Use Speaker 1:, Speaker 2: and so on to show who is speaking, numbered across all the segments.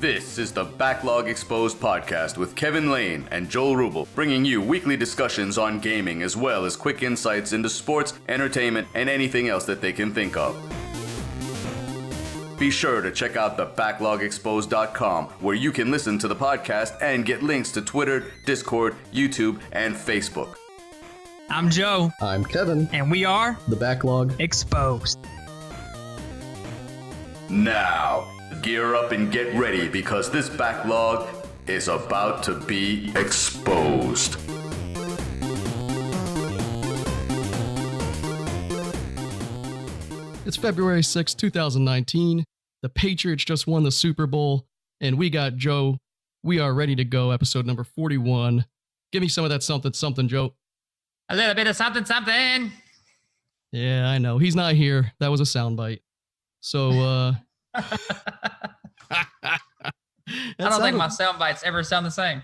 Speaker 1: This is the Backlog Exposed podcast with Kevin Lane and Joel Rubel, bringing you weekly discussions on gaming as well as quick insights into sports, entertainment, and anything else that they can think of. Be sure to check out the backlogexposed.com, where you can listen to the podcast and get links to Twitter, Discord, YouTube, and Facebook.
Speaker 2: I'm Joe.
Speaker 3: I'm Kevin.
Speaker 2: And we are
Speaker 3: The Backlog
Speaker 2: Exposed.
Speaker 1: Now, gear up and get ready because this backlog is about to be exposed.
Speaker 3: It's February 6, 2019. The Patriots just won the Super Bowl, and we got Joe. We are ready to go, episode number 41. Give me some of that something, Joe.
Speaker 2: A little bit of something.
Speaker 3: Yeah, I know. He's not here. That was a soundbite. So,
Speaker 2: I don't think my sound bites ever sound the same.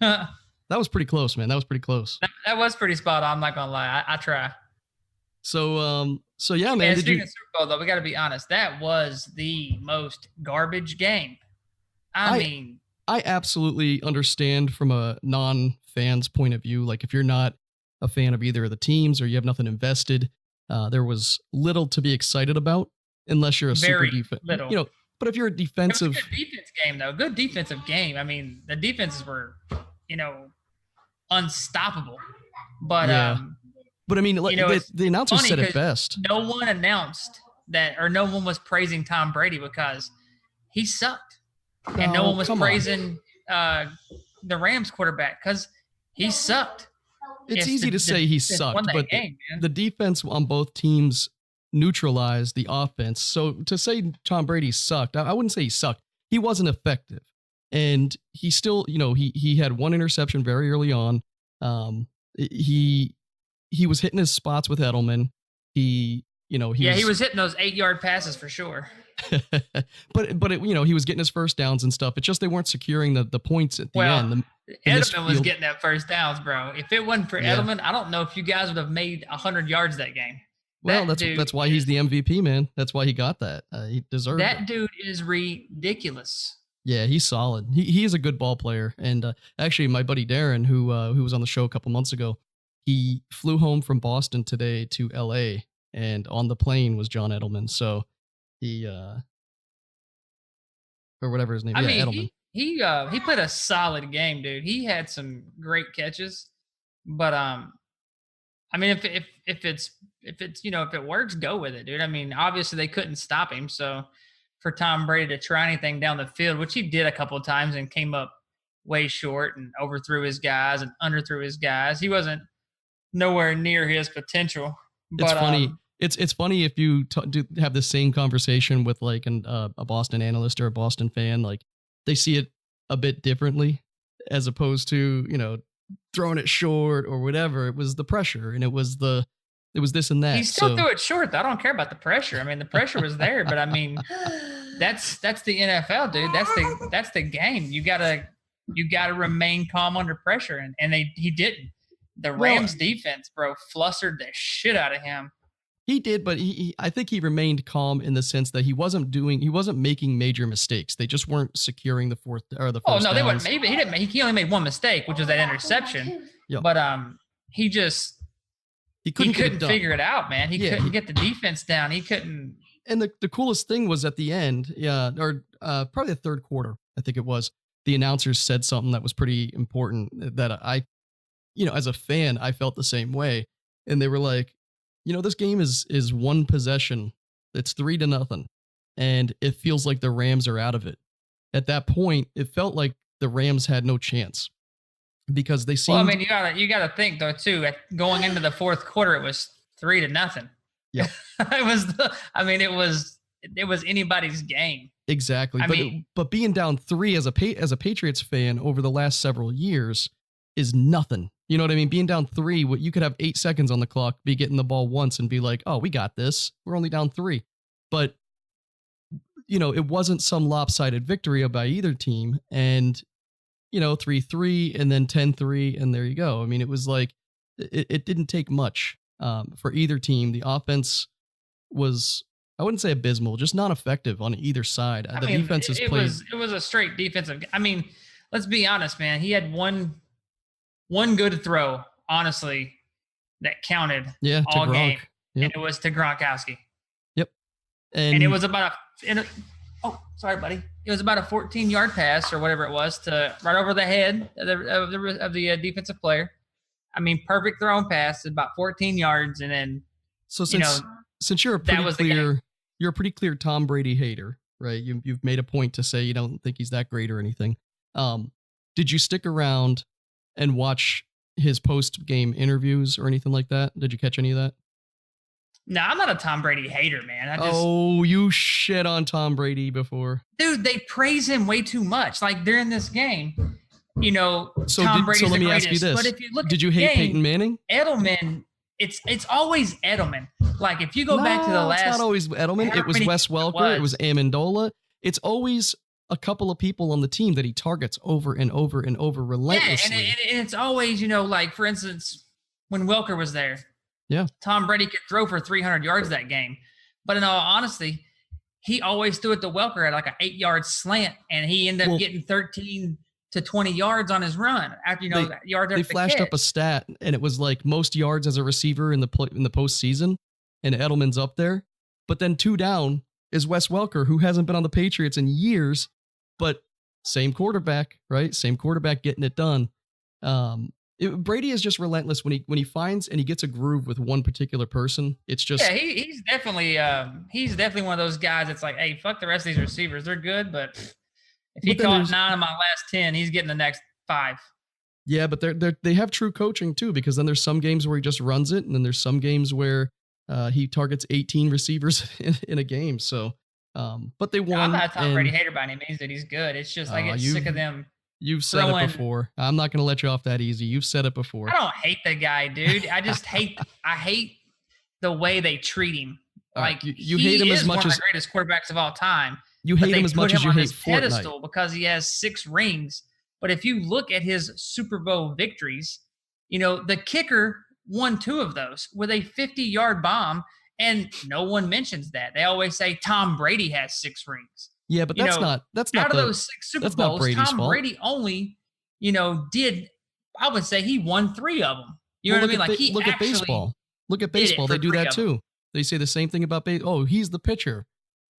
Speaker 3: That was pretty close, man. That was pretty close.
Speaker 2: That was pretty spot on. I'm not gonna lie. I try.
Speaker 3: So yeah, man.
Speaker 2: And speaking of Super Bowl, though, we got to be honest. That was the most garbage game. I mean,
Speaker 3: I absolutely understand from a non-fan's point of view. Like, if you're not a fan of either of the teams or you have nothing invested, there was little to be excited about. Unless you're a
Speaker 2: very
Speaker 3: super defense,
Speaker 2: little.
Speaker 3: But if you're a defensive,
Speaker 2: it was a good defense game though, good defensive game. I mean, the defenses were, unstoppable. But
Speaker 3: yeah. But I mean, like, the announcer said it best.
Speaker 2: No one announced that, or no one was praising Tom Brady because he sucked, and no one was praising the Rams quarterback because he sucked.
Speaker 3: It's easy to say he sucked, but the defense on both teams neutralize the offense. So to say Tom Brady sucked, I wouldn't say he sucked. He wasn't effective. And he still, he had one interception very early on. He was hitting his spots with Edelman. He was hitting those 8-yard passes for sure. but he was getting his first downs and stuff. It's just they weren't securing the points at the end.
Speaker 2: Edelman was getting that first downs, bro. If it wasn't for Edelman, I don't know if you guys would have made 100 yards that game.
Speaker 3: Well, that's why he's the MVP, man. That's why he got that. He deserved it.
Speaker 2: That dude is ridiculous.
Speaker 3: Yeah, he's solid. He is a good ball player. And actually, my buddy Darren, who was on the show a couple months ago, he flew home from Boston today to L.A., and on the plane was John Edelman. So he, or whatever his name is, Edelman.
Speaker 2: He played a solid game, dude. He had some great catches, but I mean, if it works, go with it, dude. I mean, obviously they couldn't stop him. So for Tom Brady to try anything down the field, which he did a couple of times and came up way short and overthrew his guys and underthrew his guys, he wasn't nowhere near his potential. But,
Speaker 3: it's funny. It's funny if you have the same conversation with like a Boston analyst or a Boston fan, like they see it a bit differently as opposed to, throwing it short or whatever. It was the pressure and it was this and that.
Speaker 2: He still threw it short, though. I don't care about the pressure. I mean, the pressure was there, but I mean, that's the NFL, dude. That's the game. You gotta remain calm under pressure, and he didn't. The Rams defense, bro, flustered the shit out of him.
Speaker 3: He did, but I think he remained calm in the sense that he wasn't making major mistakes. They just weren't securing the fourth or the first.
Speaker 2: Oh no,
Speaker 3: downs.
Speaker 2: they weren't. Maybe he only made one mistake, which was that interception.
Speaker 3: Yeah.
Speaker 2: But he couldn't figure it out, man. He couldn't get the defense down. He couldn't.
Speaker 3: And the coolest thing was at the end, or probably the third quarter, I think it was. The announcers said something that was pretty important that I, as a fan, I felt the same way, and they were like, this game is one possession. It's 3-0. And it feels like the Rams are out of it. At that point, it felt like the Rams had no chance because they seemed.
Speaker 2: Well, I mean, you gotta think though too. Going into the fourth quarter, it was 3-0.
Speaker 3: Yeah,
Speaker 2: it was anybody's game.
Speaker 3: Exactly. But being down 3 as a Patriots fan over the last several years is nothing. You know what I mean? Being down 3, you could have 8 seconds on the clock, be getting the ball once and be like, oh, we got this. We're only down 3. But, it wasn't some lopsided victory by either team. And, 3-3 and then 10-3 and there you go. I mean, it was like, it didn't take much for either team. The offense was I wouldn't say abysmal, just not effective on either side. The defense is played.
Speaker 2: It was a straight defensive. I mean, let's be honest, man. He had one good throw, honestly, that counted all game, and it was to Gronkowski.
Speaker 3: Yep,
Speaker 2: and it was about sorry, buddy. It was about a 14-yard pass or whatever it was to right over the head of the defensive player. I mean, perfect thrown pass, about 14 yards, and then
Speaker 3: since you're a pretty clear Tom Brady hater, right? You've made a point to say you don't think he's that great or anything. Did you stick around and watch his post-game interviews or anything like that? Did you catch any of that?
Speaker 2: No, I'm not a Tom Brady hater, man.
Speaker 3: You shit on Tom Brady before.
Speaker 2: Dude, they praise him way too much. Like during this game, Tom Brady's
Speaker 3: let me
Speaker 2: the
Speaker 3: ask you
Speaker 2: greatest.
Speaker 3: this.
Speaker 2: But if you look
Speaker 3: did you hate Peyton Manning?
Speaker 2: Edelman, it's always Edelman. Like if you go back to the last,
Speaker 3: it's not always Edelman. It was Wes Welker. It was Amendola. It's always a couple of people on the team that he targets over and over and over relentlessly.
Speaker 2: Yeah, and it's always, like for instance, when Welker was there, Tom Brady could throw for 300 yards that game. But in all honesty, he always threw it to Welker at like an 8-yard slant, and he ended up getting 13 to 20 yards on his run after yards.
Speaker 3: They flashed up a stat, and it was like most yards as a receiver in the postseason, and Edelman's up there. But then 2 down is Wes Welker, who hasn't been on the Patriots in years, but same quarterback, right? Same quarterback getting it done. Brady is just relentless when he finds and he gets a groove with one particular person. It's just
Speaker 2: he's definitely one of those guys that's like, hey, fuck the rest of these receivers, they're good, but if he caught 9 of my last 10, he's getting the next 5.
Speaker 3: Yeah, but they have true coaching too, because then there's some games where he just runs it, and then there's some games where he targets 18 receivers in a game. So, but they won.
Speaker 2: I'm not a Tom Brady hater by any means that he's good. It's just I get sick of them.
Speaker 3: You've said it before. I'm not going to let you off that easy. You've said it before.
Speaker 2: I don't hate the guy, dude. I just hate the way they treat him. Like
Speaker 3: you hate him as much as
Speaker 2: one of the greatest quarterbacks of all time.
Speaker 3: You hate him as much as you hate Fortnite.
Speaker 2: Pedestal because he has 6 rings. But if you look at his Super Bowl victories, the kicker won 2 of those with a 50-yard bomb, and no one mentions that. They always say Tom Brady has 6 rings.
Speaker 3: Yeah, but that's not
Speaker 2: out of those 6 Super Bowls, Tom Brady only, did, I would say he won 3 of them. You know what I mean? Like
Speaker 3: look at baseball. Look at baseball. They do that too. They say the same thing about baseball. Oh, he's the pitcher.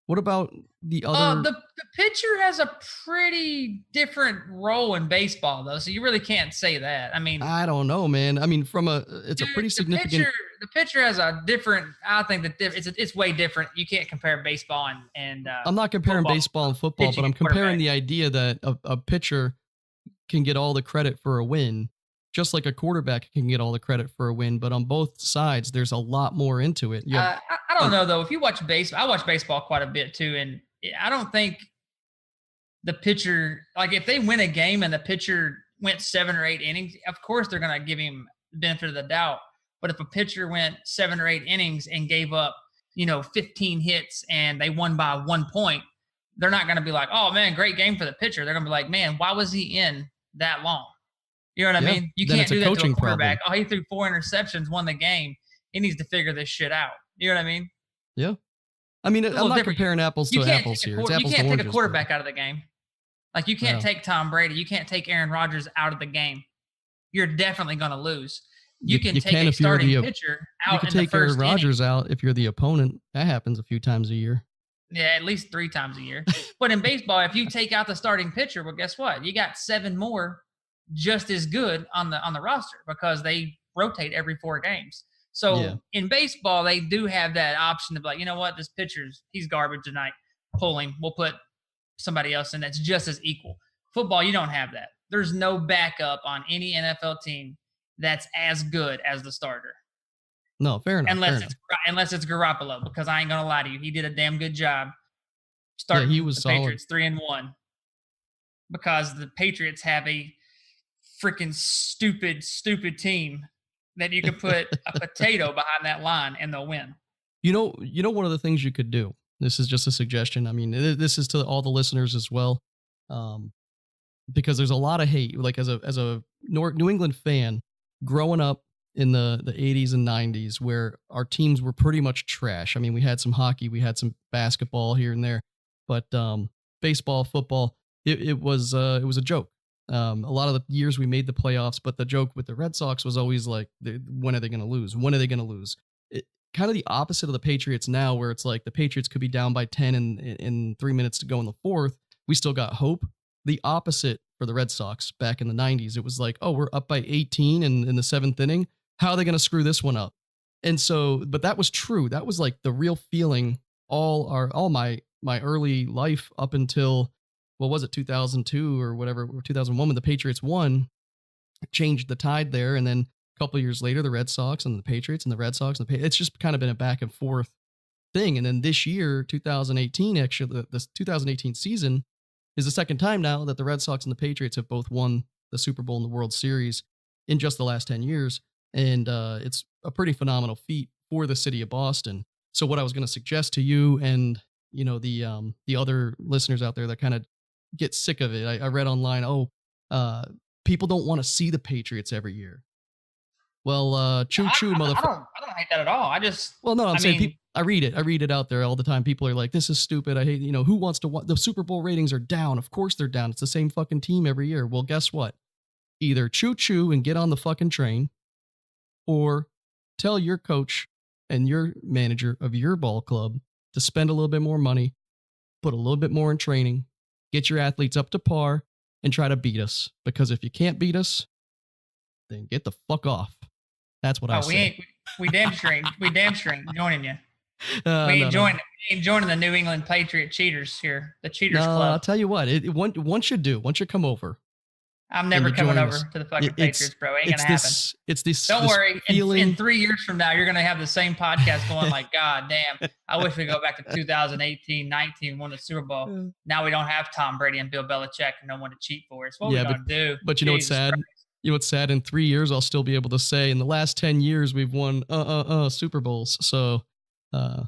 Speaker 3: What about the other?
Speaker 2: The pitcher has a pretty different role in baseball, though, so you really can't say that. I mean,
Speaker 3: I don't know, man. I mean, it's a pretty significant.
Speaker 2: The pitcher has a different. I think that it's way different. You can't compare baseball and.
Speaker 3: I'm not comparing baseball and football, but I'm comparing the idea that a pitcher can get all the credit for a win, just like a quarterback can get all the credit for a win. But on both sides, there's a lot more into it.
Speaker 2: I don't know, though. If you watch baseball, I watch baseball quite a bit, too. And I don't think the pitcher, like if they win a game and the pitcher went 7 or 8 innings, of course they're going to give him the benefit of the doubt. But if a pitcher went 7 or 8 innings and gave up, 15 hits and they won by 1 point, they're not going to be like, oh, man, great game for the pitcher. They're going to be like, man, why was he in that long? You know what I mean? You can't do that to a quarterback. Oh, he threw 4 interceptions, won the game. He needs to figure this shit out. You know what I mean?
Speaker 3: Yeah. I mean, I'm not comparing apples to apples here.
Speaker 2: You can't take a quarterback out of the game. Like, you can't take Tom Brady. You can't take Aaron Rodgers out of the game. You're definitely going to lose. You can take a starting pitcher out in the first inning. You can take Aaron Rodgers
Speaker 3: out if you're the opponent. That happens a few times a year.
Speaker 2: Yeah, at least 3 times a year. But in baseball, if you take out the starting pitcher, well, guess what? You got 7 more just as good on the roster because they rotate every 4 games. So in baseball, they do have that option to be like, you know what, this pitcher's he's garbage tonight. Pull him. We'll put somebody else in that's just as equal. Football, you don't have that. There's no backup on any NFL team that's as good as the starter.
Speaker 3: No, fair enough.
Speaker 2: Unless it's Garoppolo, because I ain't gonna lie to you, he did a damn good job starting
Speaker 3: he was
Speaker 2: the
Speaker 3: solid.
Speaker 2: Patriots 3-1 because the Patriots have a freaking stupid team that you could put a potato behind that line and they'll win.
Speaker 3: You know, one of the things you could do. This is just a suggestion. I mean, this is to all the listeners as well, because there's a lot of hate. Like as a New England fan, growing up in the 80s and 90s where our teams were pretty much trash. I mean, we had some hockey, we had some basketball here and there, but baseball, football, it was a joke. A lot of the years we made the playoffs, but the joke with the Red Sox was always like, when are they going to lose? When are they going to lose? Kind of the opposite of the Patriots now, where it's like the Patriots could be down by 10 in 3 minutes to go in the fourth. We still got hope. The opposite for the Red Sox back in the 90s. It was like, oh, we're up by 18 in the seventh inning. How are they going to screw this one up? And so, but that was true. That was like the real feeling all my early life up until, what was it, 2002 or whatever, or 2001 when the Patriots won, changed the tide there. And then a couple of years later, the Red Sox and the Patriots and the Red Sox and the Patriots. It's just kind of been a back and forth thing. And then this year, 2018, actually, this 2018 season is the second time now that the Red Sox and the Patriots have both won the Super Bowl and the World Series in just the last 10 years. And it's a pretty phenomenal feat for the city of Boston. So what I was going to suggest to you and, you know, the other listeners out there that kind of get sick of it. I read online, people don't want to see the Patriots every year. Well, choo-choo, motherfucker.
Speaker 2: I don't hate that at all.
Speaker 3: I'm saying I read it out there all the time. People are like, this is stupid. I hate, who wants to watch? The Super Bowl ratings are down. Of course they're down. It's the same fucking team every year. Well, guess what? Either choo-choo and get on the fucking train, or tell your coach and your manager of your ball club to spend a little bit more money, put a little bit more in training, get your athletes up to par, and try to beat us. Because if you can't beat us, then get the fuck off. That's what I say.
Speaker 2: We damn straight joining you. We ain't joining the New England Patriot cheaters here, the Cheaters Club.
Speaker 3: I'll tell you what, once you come over.
Speaker 2: I'm never coming over to the fucking Patriots, bro. Ain't gonna happen.
Speaker 3: It's this.
Speaker 2: Don't worry.
Speaker 3: Feeling...
Speaker 2: In 3 years from now, you're gonna have the same podcast going like, God damn, I wish we go back to 2018, 19, won the Super Bowl. Now we don't have Tom Brady and Bill Belichick and no one to cheat for us. What are we gonna do?
Speaker 3: But you know what's sad? Christ. You know what's sad? In 3 years, I'll still be able to say in the last 10 years we've won Super Bowls. So, Oh,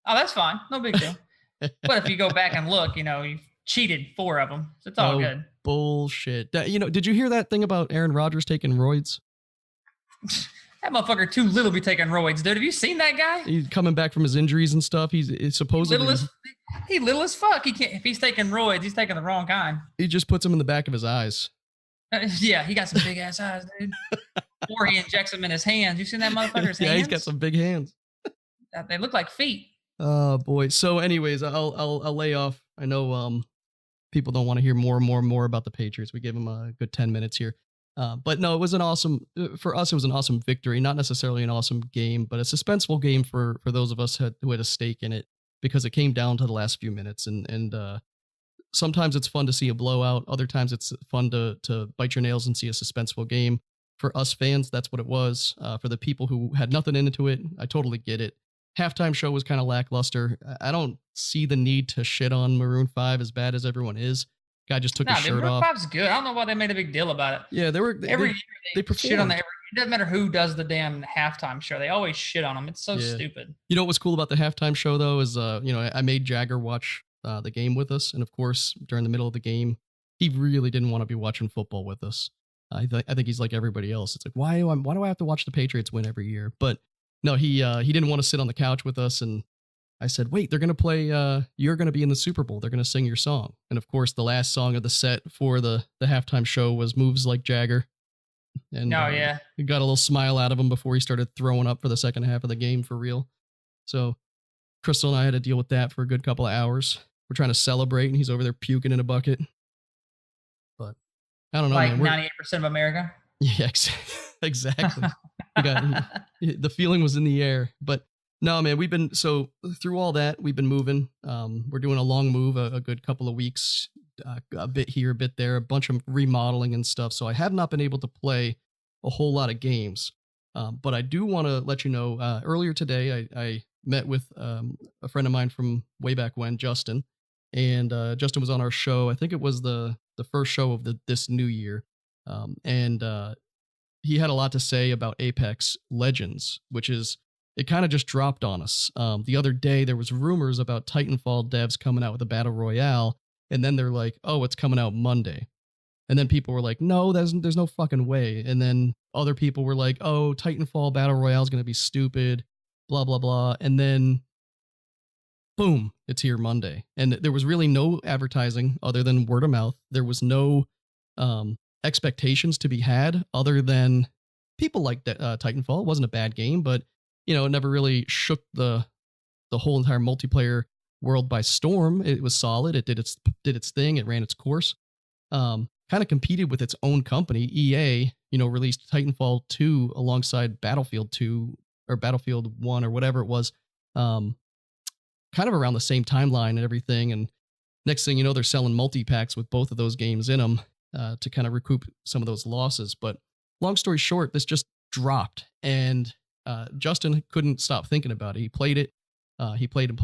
Speaker 2: that's fine. No big deal. But if you go back and look, you've cheated 4 of them. So it's all good.
Speaker 3: Bullshit. Did you hear that thing about Aaron Rodgers taking roids?
Speaker 2: That motherfucker too little to be taking roids, dude. Have you seen that guy?
Speaker 3: He's coming back from his injuries and stuff. He's supposedly
Speaker 2: little as fuck. He can't. If he's taking roids, he's taking the wrong kind.
Speaker 3: He just puts them in the back of his eyes.
Speaker 2: Yeah, he got some big ass eyes, dude. Or he injects them in his hands. You seen that motherfucker's hands?
Speaker 3: Yeah, he's got some big hands.
Speaker 2: They look like feet.
Speaker 3: Oh boy. So, anyways, I'll lay off. I know people don't want to hear more about the Patriots. We gave them a good 10 minutes here. But no, it was for us, it was an awesome victory. Not necessarily an awesome game, but a suspenseful game for those of us who had a stake in it, because it came down to the last few minutes. And sometimes it's fun to see a blowout. Other times it's fun to bite your nails and see a suspenseful game. For us fans, that's what it was. For the people who had nothing into it, I totally get it. Halftime show was kind of lackluster. I don't see the need to shit on Maroon 5 as bad as everyone is. Guy just took his shirt off.
Speaker 2: Maroon 5's good. I don't know why they made a big deal about it.
Speaker 3: Yeah, every year they
Speaker 2: shit on it doesn't matter who does the damn halftime show. They always shit on them. It's so stupid.
Speaker 3: You know what was cool about the halftime show though is I made Jagger watch the game with us, and of course during the middle of the game, he really didn't want to be watching football with us. I think he's like everybody else. It's like why do I have to watch the Patriots win every year? But no, he didn't want to sit on the couch with us, and I said, wait, they're going to play, you're going to be in the Super Bowl. They're going to sing your song. And of course, the last song of the set for the halftime show was Moves Like Jagger. And he got a little smile out of him before he started throwing up for the second half of the game for real. So Crystal and I had to deal with that for a good couple of hours. We're trying to celebrate, and he's over there puking in a bucket. But I don't know,
Speaker 2: like
Speaker 3: man.
Speaker 2: 98% of America?
Speaker 3: Yeah, exactly. The feeling was in the air. But no, man, through all that, we've been moving. We're doing a long move, a good couple of weeks, a bit here, a bit there, a bunch of remodeling and stuff. So I have not been able to play a whole lot of games. But I do want to let you know, earlier today, I met with a friend of mine from way back when, Justin. And Justin was on our show. I think it was the first show of this new year. And he had a lot to say about Apex Legends, which is, it kind of just dropped on us. The other day, there was rumors about Titanfall devs coming out with a battle royale, and then they're like, oh, it's coming out Monday. And then people were like, no, there's no fucking way. And then other people were like, oh, Titanfall Battle Royale is going to be stupid, blah, blah, blah. And then, boom, it's here Monday. And there was really no advertising other than word of mouth. There was no expectations to be had other than people liked Titanfall. It wasn't a bad game, but, it never really shook the whole entire multiplayer world by storm. It was solid. It did its thing. It ran its course. Kind of competed with its own company. EA, released Titanfall 2 alongside Battlefield 2 or Battlefield 1 or whatever it was, kind of around the same timeline and everything. And next thing you know, they're selling multi-packs with both of those games in them to kind of recoup some of those losses. But long story short, this just dropped. And Justin couldn't stop thinking about it. He played it. He played it,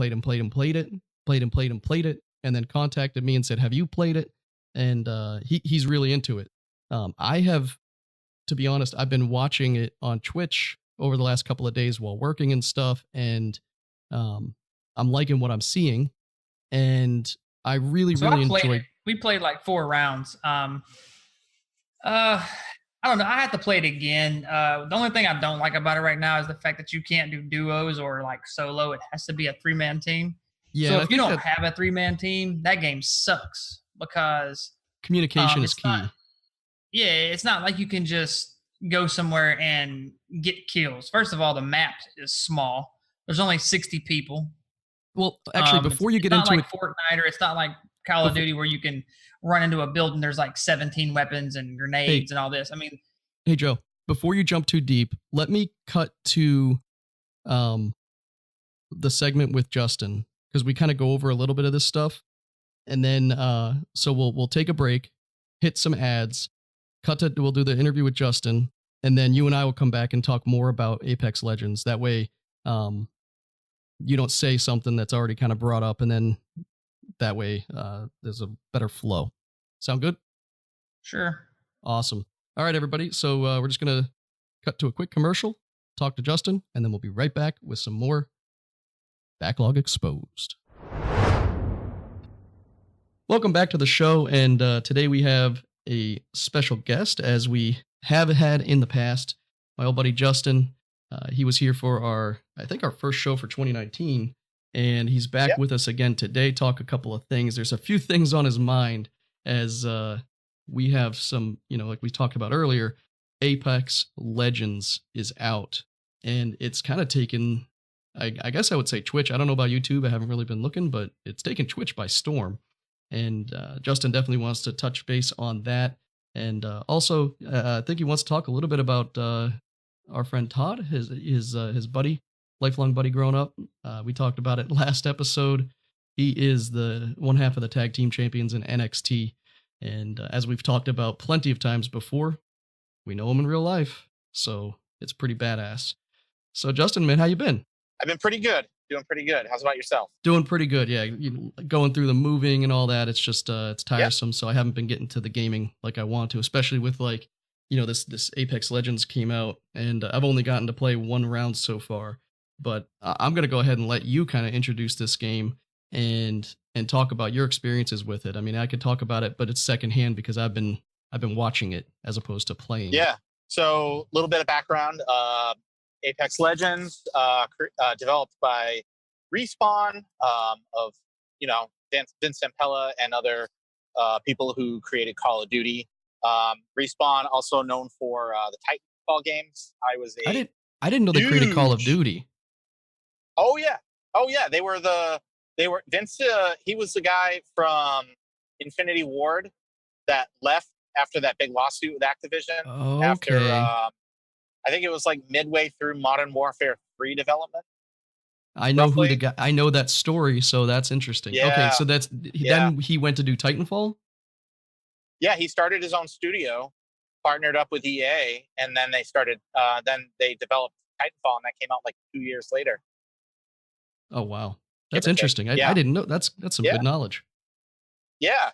Speaker 3: and then contacted me and said, have you played it? And he's really into it. I have, to be honest, I've been watching it on Twitch over the last couple of days while working and stuff, and I'm liking what I'm seeing, and I really enjoyed.
Speaker 2: We played like 4 rounds. I don't know. I have to play it again. The only thing I don't like about it right now is the fact that you can't do duos or like solo. It has to be a 3-man team. Yeah, so if you don't have a 3-man team, that game sucks because
Speaker 3: communication is key.
Speaker 2: It's not like you can just go somewhere and get kills. First of all, the map is small. There's only 60 people.
Speaker 3: Well, actually, before you get into
Speaker 2: it, Fortnite, or it's not like Call of Duty where you can run into a building. There's like 17 weapons and grenades and all this. I mean,
Speaker 3: hey Joe, before you jump too deep, let me cut to the segment with Justin, because we kind of go over a little bit of this stuff, and then so we'll take a break, hit some ads, we'll do the interview with Justin, and then you and I will come back and talk more about Apex Legends. That way, you don't say something that's already kind of brought up, and then that way there's a better flow. Sound good?
Speaker 2: Sure.
Speaker 3: Awesome. All right, everybody. So we're just going to cut to a quick commercial, talk to Justin, and then we'll be right back with some more Backlog Exposed. Welcome back to the show, and today we have a special guest, as we have had in the past. My old buddy Justin. He was here for our first show for 2019, and he's back with us again today. Talk a couple of things. There's a few things on his mind, as we have some, like we talked about earlier, Apex Legends is out, and it's kind of taken, I guess I would say Twitch. I don't know about YouTube. I haven't really been looking, but it's taken Twitch by storm. And Justin definitely wants to touch base on that. And also, I think he wants to talk a little bit about our friend Todd, his buddy, lifelong buddy growing up. We talked about it last episode. He is the one half of the tag team champions in NXT. And as we've talked about plenty of times before, we know him in real life. So it's pretty badass. So Justin, man, how you been?
Speaker 4: I've been pretty good. Doing pretty good. How's about yourself?
Speaker 3: Doing pretty good. Yeah. Going through the moving and all that. It's just, it's tiresome. Yep. So I haven't been getting to the gaming like I want to, especially with like, this Apex Legends came out, and I've only gotten to play 1 round so far, but I'm going to go ahead and let you kind of introduce this game and talk about your experiences with it. I mean, I could talk about it, but it's secondhand because I've been watching it as opposed to playing.
Speaker 4: Yeah. So a little bit of background, Apex Legends, developed by Respawn, of, Vince Zampella and other people who created Call of Duty. Respawn, also known for the Titanfall games. I
Speaker 3: didn't know they created Call of Duty.
Speaker 4: Oh yeah. They were Vince. He was the guy from Infinity Ward that left after that big lawsuit with Activision.
Speaker 3: Okay.
Speaker 4: After I think it was like midway through Modern Warfare 3 development.
Speaker 3: I know roughly. Who the guy. I know that story, so that's interesting. Yeah. Okay, so then he went to do Titanfall.
Speaker 4: Yeah, he started his own studio, partnered up with EA, and then they started. Then they developed Titanfall, and that came out like 2 years later.
Speaker 3: Oh wow, that's interesting. I didn't know. That's some good knowledge.
Speaker 4: Yeah.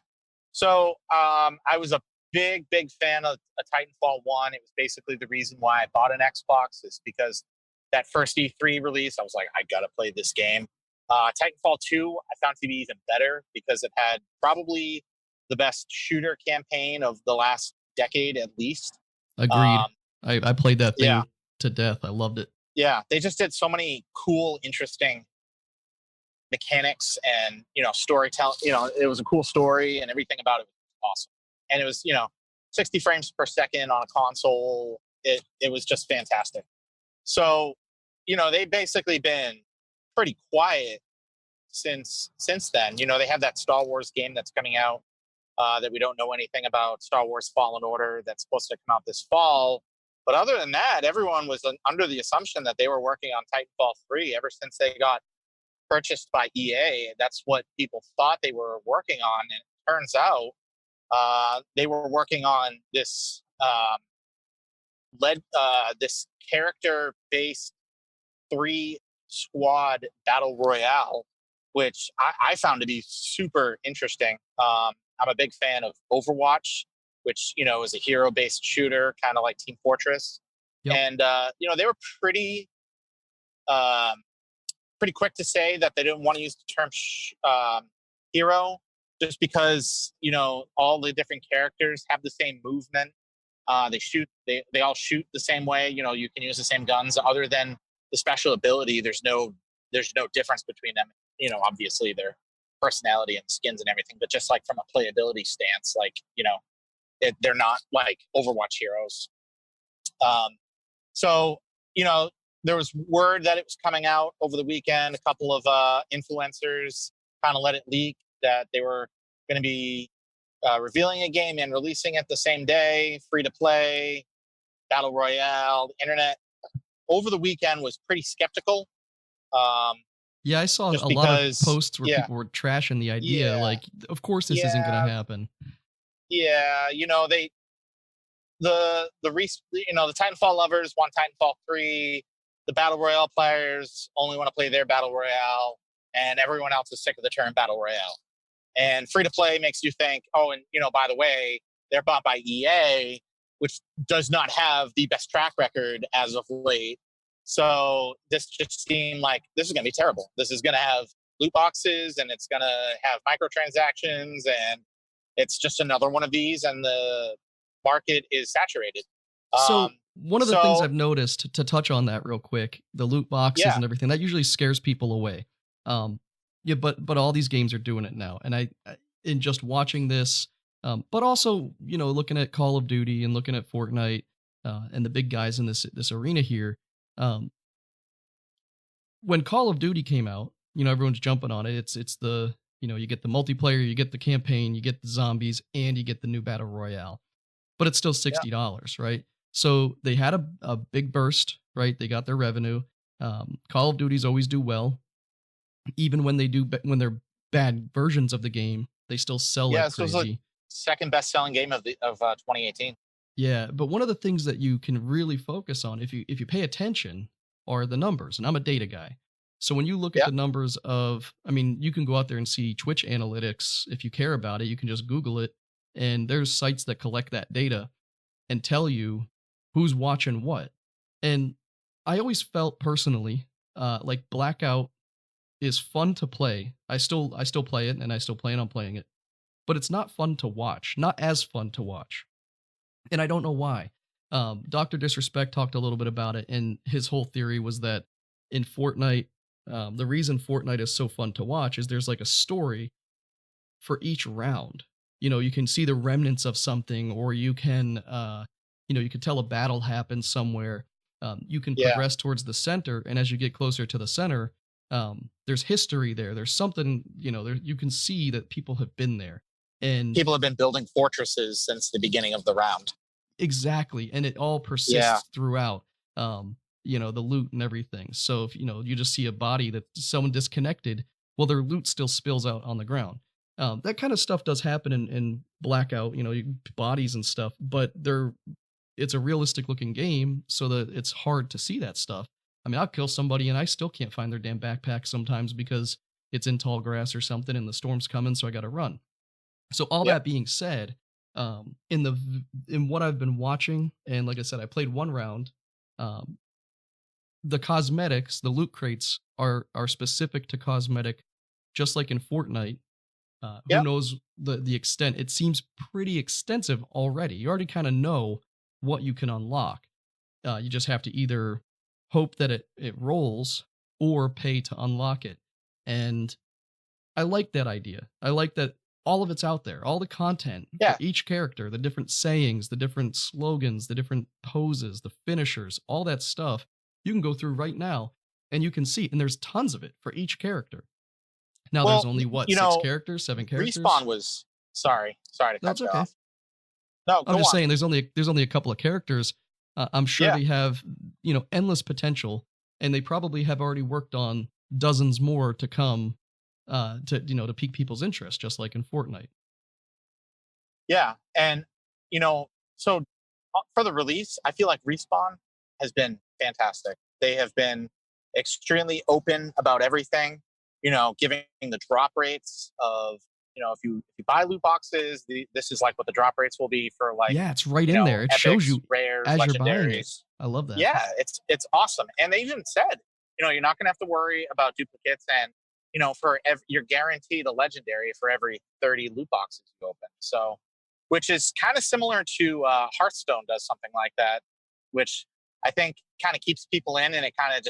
Speaker 4: So I was a big fan of Titanfall 1. It was basically the reason why I bought an Xbox, is because that first E3 release, I was like, I gotta play this game. Titanfall 2, I found to be even better because it had probably the best shooter campaign of the last decade at least.
Speaker 3: Agreed. I played that thing to death. I loved it.
Speaker 4: Yeah, they just did so many cool, interesting mechanics and, storytelling. It was a cool story and everything about it was awesome. And it was, 60 frames per second on a console. It was just fantastic. So, they've basically been pretty quiet since then. They have that Star Wars game that's coming out that we don't know anything about, Star Wars Fallen Order, that's supposed to come out this fall. But other than that, everyone was under the assumption that they were working on Titanfall 3 ever since they got purchased by EA. That's what people thought they were working on. And it turns out they were working on this this character-based 3-squad battle royale, which I found to be super interesting. I'm a big fan of Overwatch, which, is a hero-based shooter, kind of like Team Fortress. Yep. And, they were pretty quick to say that they didn't want to use the term hero, just because, all the different characters have the same movement. They all shoot the same way. You can use the same guns. Other than the special ability, there's no difference between them. Obviously their personality and skins and everything, but just like from a playability stance, like, they're not like Overwatch heroes. So, there was word that it was coming out over the weekend. A couple of influencers kind of let it leak that they were going to be revealing a game and releasing it the same day, free to play, battle royale. The internet over the weekend was pretty skeptical.
Speaker 3: Yeah, I saw a lot of posts where people were trashing the idea. Like, of course this isn't going to happen.
Speaker 4: Yeah, the Titanfall lovers want Titanfall 3. The battle royale players only want to play their battle royale, and everyone else is sick of the term battle royale. And free to play makes you think, oh, and by the way, they're bought by EA, which does not have the best track record as of late. So this just seemed like this is going to be terrible. This is going to have loot boxes, and it's going to have microtransactions, and it's just another one of these, and the market is saturated.
Speaker 3: So one of the things I've noticed, to touch on that real quick, the loot boxes and everything, that usually scares people away. But all these games are doing it now. And I in just watching this, but also, looking at Call of Duty and looking at Fortnite and the big guys in this arena here, when Call of Duty came out, everyone's jumping on it. It's the, you get the multiplayer, you get the campaign, you get the zombies, and you get the new battle royale. But it's still $60, right? So they had a big burst, right? They got their revenue. Call of Duty's always do well. Even when they're bad versions of the game, they still sell like crazy.
Speaker 4: It was the second best-selling game of 2018.
Speaker 3: Yeah, but one of the things that you can really focus on, if you pay attention, are the numbers. And I'm a data guy. So when you look at the numbers of, you can go out there and see Twitch analytics. If you care about it, you can just Google it. And there's sites that collect that data and tell you who's watching what. And I always felt personally like Blackout is fun to play. I still play it, and I still plan on playing it. But it's not fun to watch. Not as fun to watch. And I don't know why. Dr. Disrespect talked a little bit about it, and his whole theory was that in Fortnite, the reason Fortnite is so fun to watch is there's like a story for each round. You can see the remnants of something, or you can, you can tell a battle happened somewhere. You can progress towards the center, and as you get closer to the center, there's history there. There's something, you can see that people have been there. And
Speaker 4: people have been building fortresses since the beginning of the round.
Speaker 3: Exactly. And it all persists throughout, the loot and everything. So if, you just see a body that someone disconnected, well, their loot still spills out on the ground. That kind of stuff does happen in Blackout, bodies and stuff, but it's a realistic looking game, so that it's hard to see that stuff. I'll kill somebody and I still can't find their damn backpack sometimes because it's in tall grass or something and the storm's coming, so I got to run. So all that being said, in what I've been watching, and like I said, I played one round, the cosmetics, the loot crates are specific to cosmetic, just like in Fortnite. Who knows the extent? It seems pretty extensive already. You already kind of know what you can unlock. You just have to either hope that it rolls or pay to unlock it. And I like that idea. I like that all of it's out there. All the content for each character, the different sayings, the different slogans, the different poses, the finishers, all that stuff, you can go through right now and you can see. And there's tons of it for each character. Now there's only 6 characters, 7 characters.
Speaker 4: Respawn was sorry to cut you off. No,
Speaker 3: I'm just saying there's only a couple of characters. I'm sure they have endless potential, and they probably have already worked on dozens more to come to pique people's interest, just like in Fortnite.
Speaker 4: Yeah, and so for the release, I feel like Respawn has been fantastic. They have been extremely open about everything. Giving the drop rates of, if you buy loot boxes, this is like what the drop rates will be for like.
Speaker 3: Yeah, it's right in there. It epics, shows you
Speaker 4: rares,
Speaker 3: as
Speaker 4: legendaries.
Speaker 3: You're buying it. I love that.
Speaker 4: Yeah, it's awesome. And they even said, you're not going to have to worry about duplicates, and you're guaranteed a legendary for every 30 loot boxes you open. So, which is kind of similar to Hearthstone does something like that, which I think kind of keeps people in, and it kind of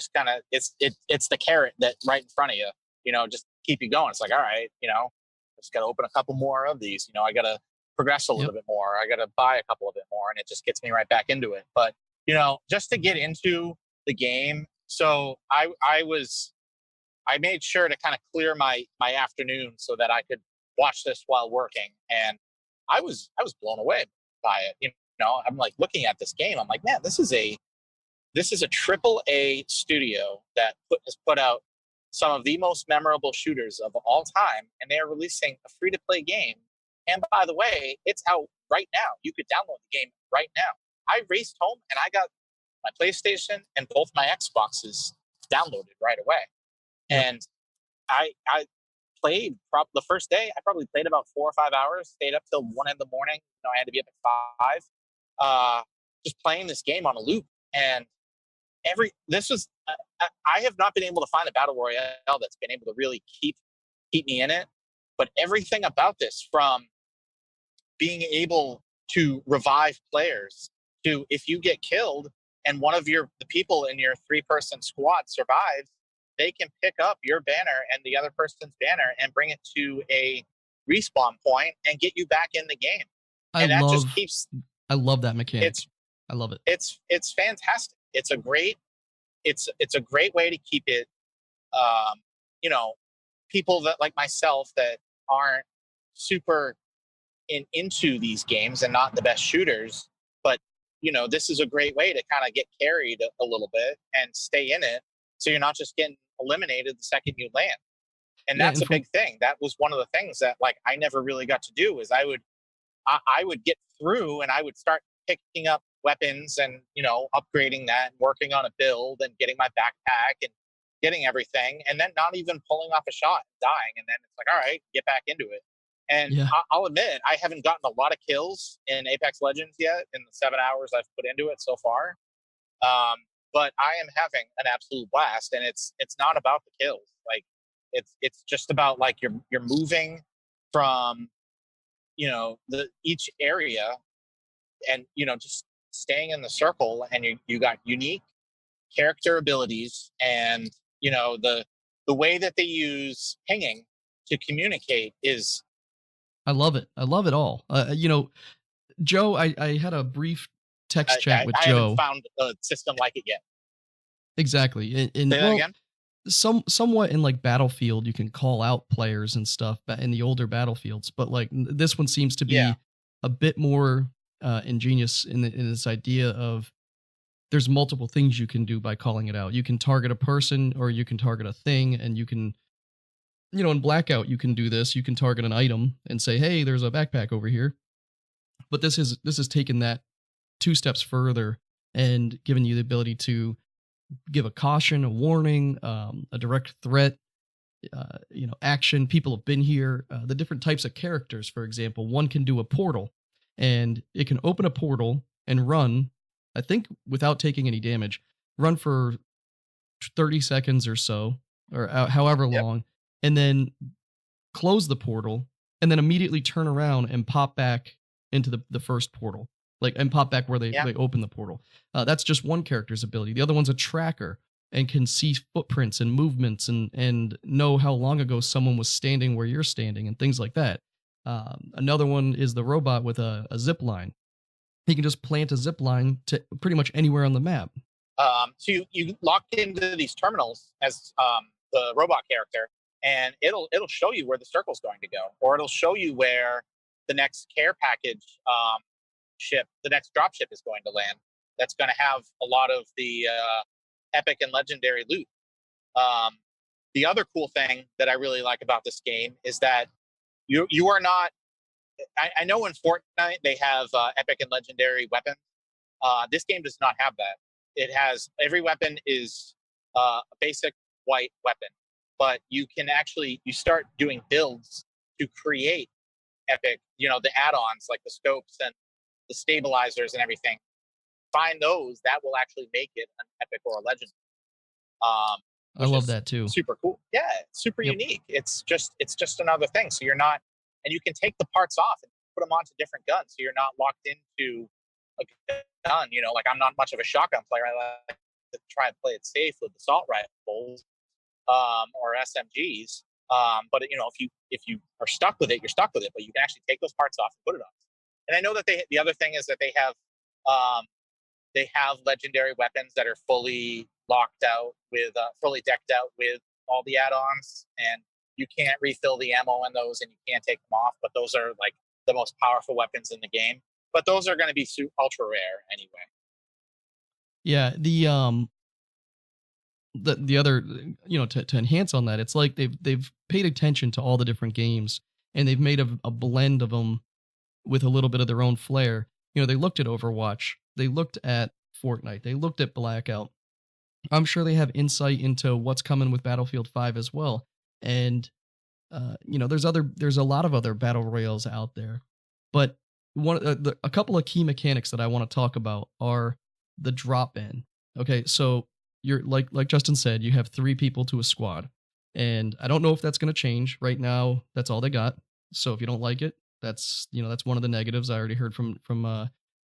Speaker 4: it's the carrot that right in front of you. Just keep you going. It's like, all right, just got to open a couple more of these. I got to progress a little bit more. I got to buy a couple of it more, and it just gets me right back into it. But, just to get into the game. So I made sure to kind of clear my afternoon so that I could watch this while working. And I was blown away by it. I'm like looking at this game. I'm like, man, this is a AAA studio that has put out some of the most memorable shooters of all time, and they are releasing a free-to-play game. And by the way, it's out right now. You could download the game right now. I raced home and I got my PlayStation and both my Xboxes downloaded right away. And I played the first day. I probably played about 4 or 5 hours. Stayed up till 1 a.m. I had to be up at 5. Just playing this game on a loop. And I have not been able to find a battle royale that's been able to really keep me in it. But everything about this, from being able to revive players to, if you get killed and one of the people in your 3-person squad survives, they can pick up your banner and the other person's banner and bring it to a respawn point and get you back in the game. I
Speaker 3: love that mechanic. I love it.
Speaker 4: It's fantastic. It's a great way to keep it, people that like myself that aren't super into these games and not the best shooters, but this is a great way to kind of get carried a little bit and stay in it, so you're not just getting eliminated the second you land. And that's a big thing. That was one of the things that I never really got to do, is I would get through and I would start picking up weapons and upgrading that and working on a build and getting my backpack and getting everything, and then not even pulling off a shot and dying, and then it's like, all right, get back into it. And I'll admit, I haven't gotten a lot of kills in Apex Legends yet in the 7 hours I've put into it so far, but I am having an absolute blast. And it's not about the kills. It's just about you're moving from each area, and just staying in the circle, and you got unique character abilities, and the way that they use pinging to communicate is,
Speaker 3: I love it. I love it all. Joe, I had a brief text chat with Joe.
Speaker 4: I haven't found a system like it yet.
Speaker 3: Exactly.
Speaker 4: Say that again?
Speaker 3: Somewhat in Battlefield, you can call out players and stuff in the older Battlefields, but this one seems to be a bit more ingenious in this idea of there's multiple things you can do by calling it out. You can target a person, or you can target a thing, and you can, in Blackout, you can do this. You can target an item and say, hey, there's a backpack over here. But this has taken that 2 steps further and given you the ability to give a caution, a warning, a direct threat, action. People have been here. The different types of characters, for example, one can do a portal, and it can open a portal and run, I think without taking any damage, run for 30 seconds or so, or however long, and then close the portal and then immediately turn around and pop back into the first portal, and pop back where they open the portal. That's just one character's ability. The other one's a tracker and can see footprints and movements and know how long ago someone was standing where you're standing and things like that. Another one is the robot with a zip line. He can just plant a zip line to pretty much anywhere on the map.
Speaker 4: So you lock into these terminals as the robot character, and it'll show you where the circle's going to go, or it'll show you where the next care package ship, the next drop ship is going to land. That's going to have a lot of the epic and legendary loot. The other cool thing that I really like about this game is that you are not. I know in Fortnite they have epic and legendary weapons. This game does not have that. It has every weapon is a basic white weapon, but you start doing builds to create epic, the add-ons like the scopes and the stabilizers and everything. Find those that will actually make it an epic or a legend.
Speaker 3: I love that too.
Speaker 4: Super cool. Yeah, it's super unique. It's just another thing. So you're not, and you can take the parts off and put them onto different guns. So you're not locked into a gun. Like I'm not much of a shotgun player. I like to try and play it safe with assault rifles or SMGs. But if you are stuck with it, you're stuck with it. But you can actually take those parts off and put it on. And I know that the other thing is that they have legendary weapons that are fully locked out with fully decked out with all the add-ons, and you can't refill the ammo in those, and you can't take them off. But those are like the most powerful weapons in the game. But those are going to be ultra rare anyway.
Speaker 3: Yeah, the other, to enhance on that, it's like they've paid attention to all the different games, and they've made a blend of them with a little bit of their own flair. They looked at Overwatch, they looked at Fortnite, they looked at Blackout. I'm sure they have insight into what's coming with Battlefield 5 as well. And there's a lot of other battle royales out there, but a couple of key mechanics that I want to talk about are the drop in. Okay, so you're like Justin said, you have 3 people to a squad, and I don't know if that's going to change. Right now, that's all they got. So if you don't like it, that's one of the negatives I already heard from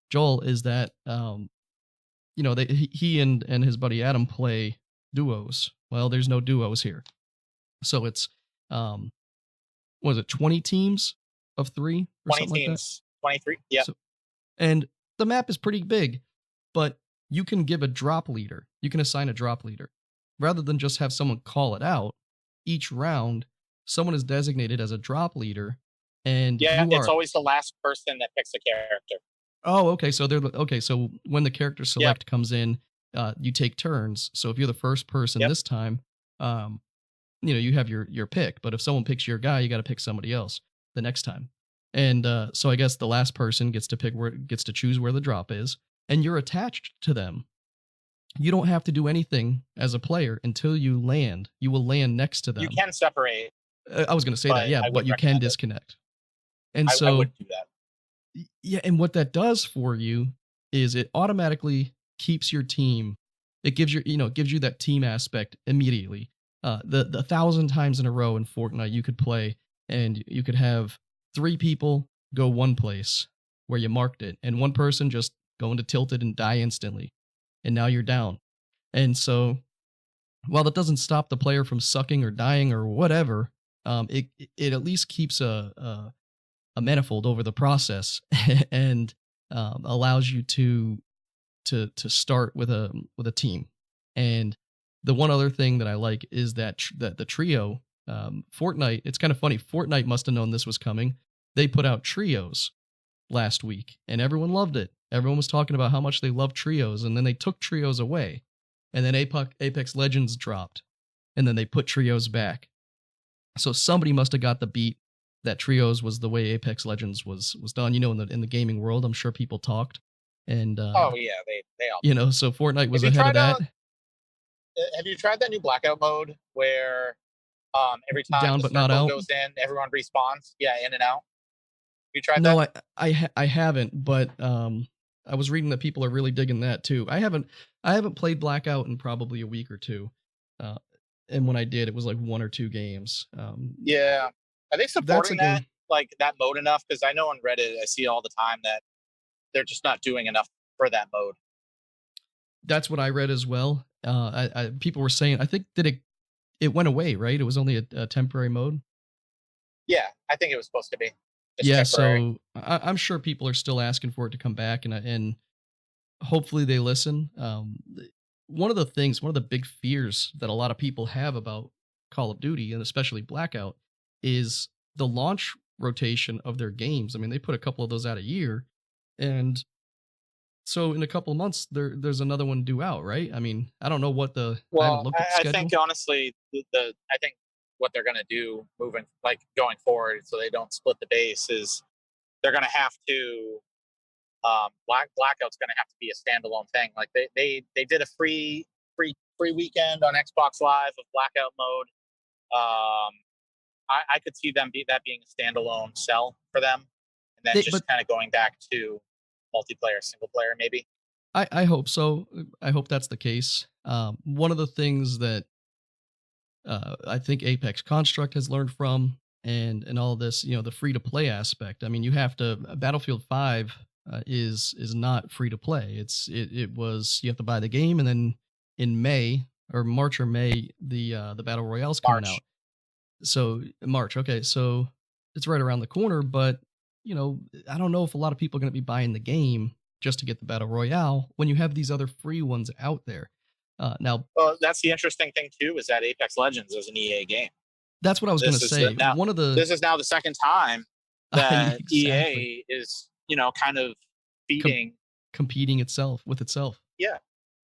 Speaker 3: Joel, is that he and his buddy Adam play duos. Well, there's no duos here, so it's was it 20 teams of 3 or
Speaker 4: 20
Speaker 3: something
Speaker 4: teams, like that? 23, yeah.
Speaker 3: So, and the map is pretty big, but you can give a drop leader. You can assign a drop leader rather than just have someone call it out. Each round, someone is designated as a drop leader, and
Speaker 4: it's always the last person that picks a character.
Speaker 3: Oh, okay. So So when the character select comes in, you take turns. So if you're the first person this time, you have your pick. But if someone picks your guy, you got to pick somebody else the next time. And so I guess the last person gets to choose where the drop is, and you're attached to them. You don't have to do anything as a player until you land. You will land next to them.
Speaker 4: You can separate.
Speaker 3: I was going to say that, but you can disconnect. And
Speaker 4: I wouldn't do that.
Speaker 3: Yeah, and what that does for you is it automatically keeps your team. It gives you that team aspect immediately. The 1,000 times in a row in Fortnite you could play, and you could have 3 people go one place where you marked it, and one person just go into tilted and die instantly, and now you're down. And so, while that doesn't stop the player from sucking or dying or whatever, it at least keeps a manifold over the process and allows you to start with a team. And the one other thing that I like is that the trio, Fortnite. It's kind of funny. Fortnite must have known this was coming. They put out trios last week, and everyone loved it. Everyone was talking about how much they love trios, and then they took trios away, and then Apex Legends dropped, and then they put trios back. So somebody must have got the beat that trios was the way Apex Legends was done. In the gaming world, I'm sure people talked, and
Speaker 4: they all.
Speaker 3: So Fortnite was ahead of that.
Speaker 4: Have you tried that new Blackout mode where every time
Speaker 3: down
Speaker 4: the
Speaker 3: but not out
Speaker 4: goes in, everyone respawns? Yeah, in and out. You tried
Speaker 3: that?
Speaker 4: No,
Speaker 3: I haven't, but I was reading that people are really digging that too. I haven't played Blackout in probably a week or two, and when I did, it was like 1 or 2 games.
Speaker 4: Yeah, are they supporting that like that mode enough, because I know on Reddit I see all the time that they're just not doing enough for that mode.
Speaker 3: That's what I read as well. People were saying, I think that it went away, right? It was only a temporary mode.
Speaker 4: Yeah, I think it was supposed to be.
Speaker 3: Yeah, temporary. So I'm sure people are still asking for it to come back, and hopefully they listen. One of the big fears that a lot of people have about Call of Duty, and especially Blackout, is the launch rotation of their games. I mean, they put a couple of those out a year, and so in a couple of months, there's another one due out, right? I mean, I don't know what the.
Speaker 4: Well, I think honestly, I think what they're going to do going forward, so they don't split the base, is they're going to have to. Blackout's going to have to be a standalone thing. Like they did a free weekend on Xbox Live of Blackout mode. I could see that being a standalone sell for them, and then just kind of going back to multiplayer, single player, maybe.
Speaker 3: I hope so. I hope that's the case. One of the things that I think Apex Construct has learned from, and all this, the free to play aspect. I mean, you have to Battlefield 5 is not free to play. It was, you have to buy the game, and then in March or May, the Battle Royale's coming out. So March, okay, so it's right around the corner, but I don't know if a lot of people are going to be buying the game just to get the Battle Royale when you have these other free ones out there. Now,
Speaker 4: well, that's the interesting thing too, is that Apex Legends is an EA game.
Speaker 3: That's what I was going to say.
Speaker 4: This is now the second time that EA is, kind of
Speaker 3: competing with itself.
Speaker 4: Yeah,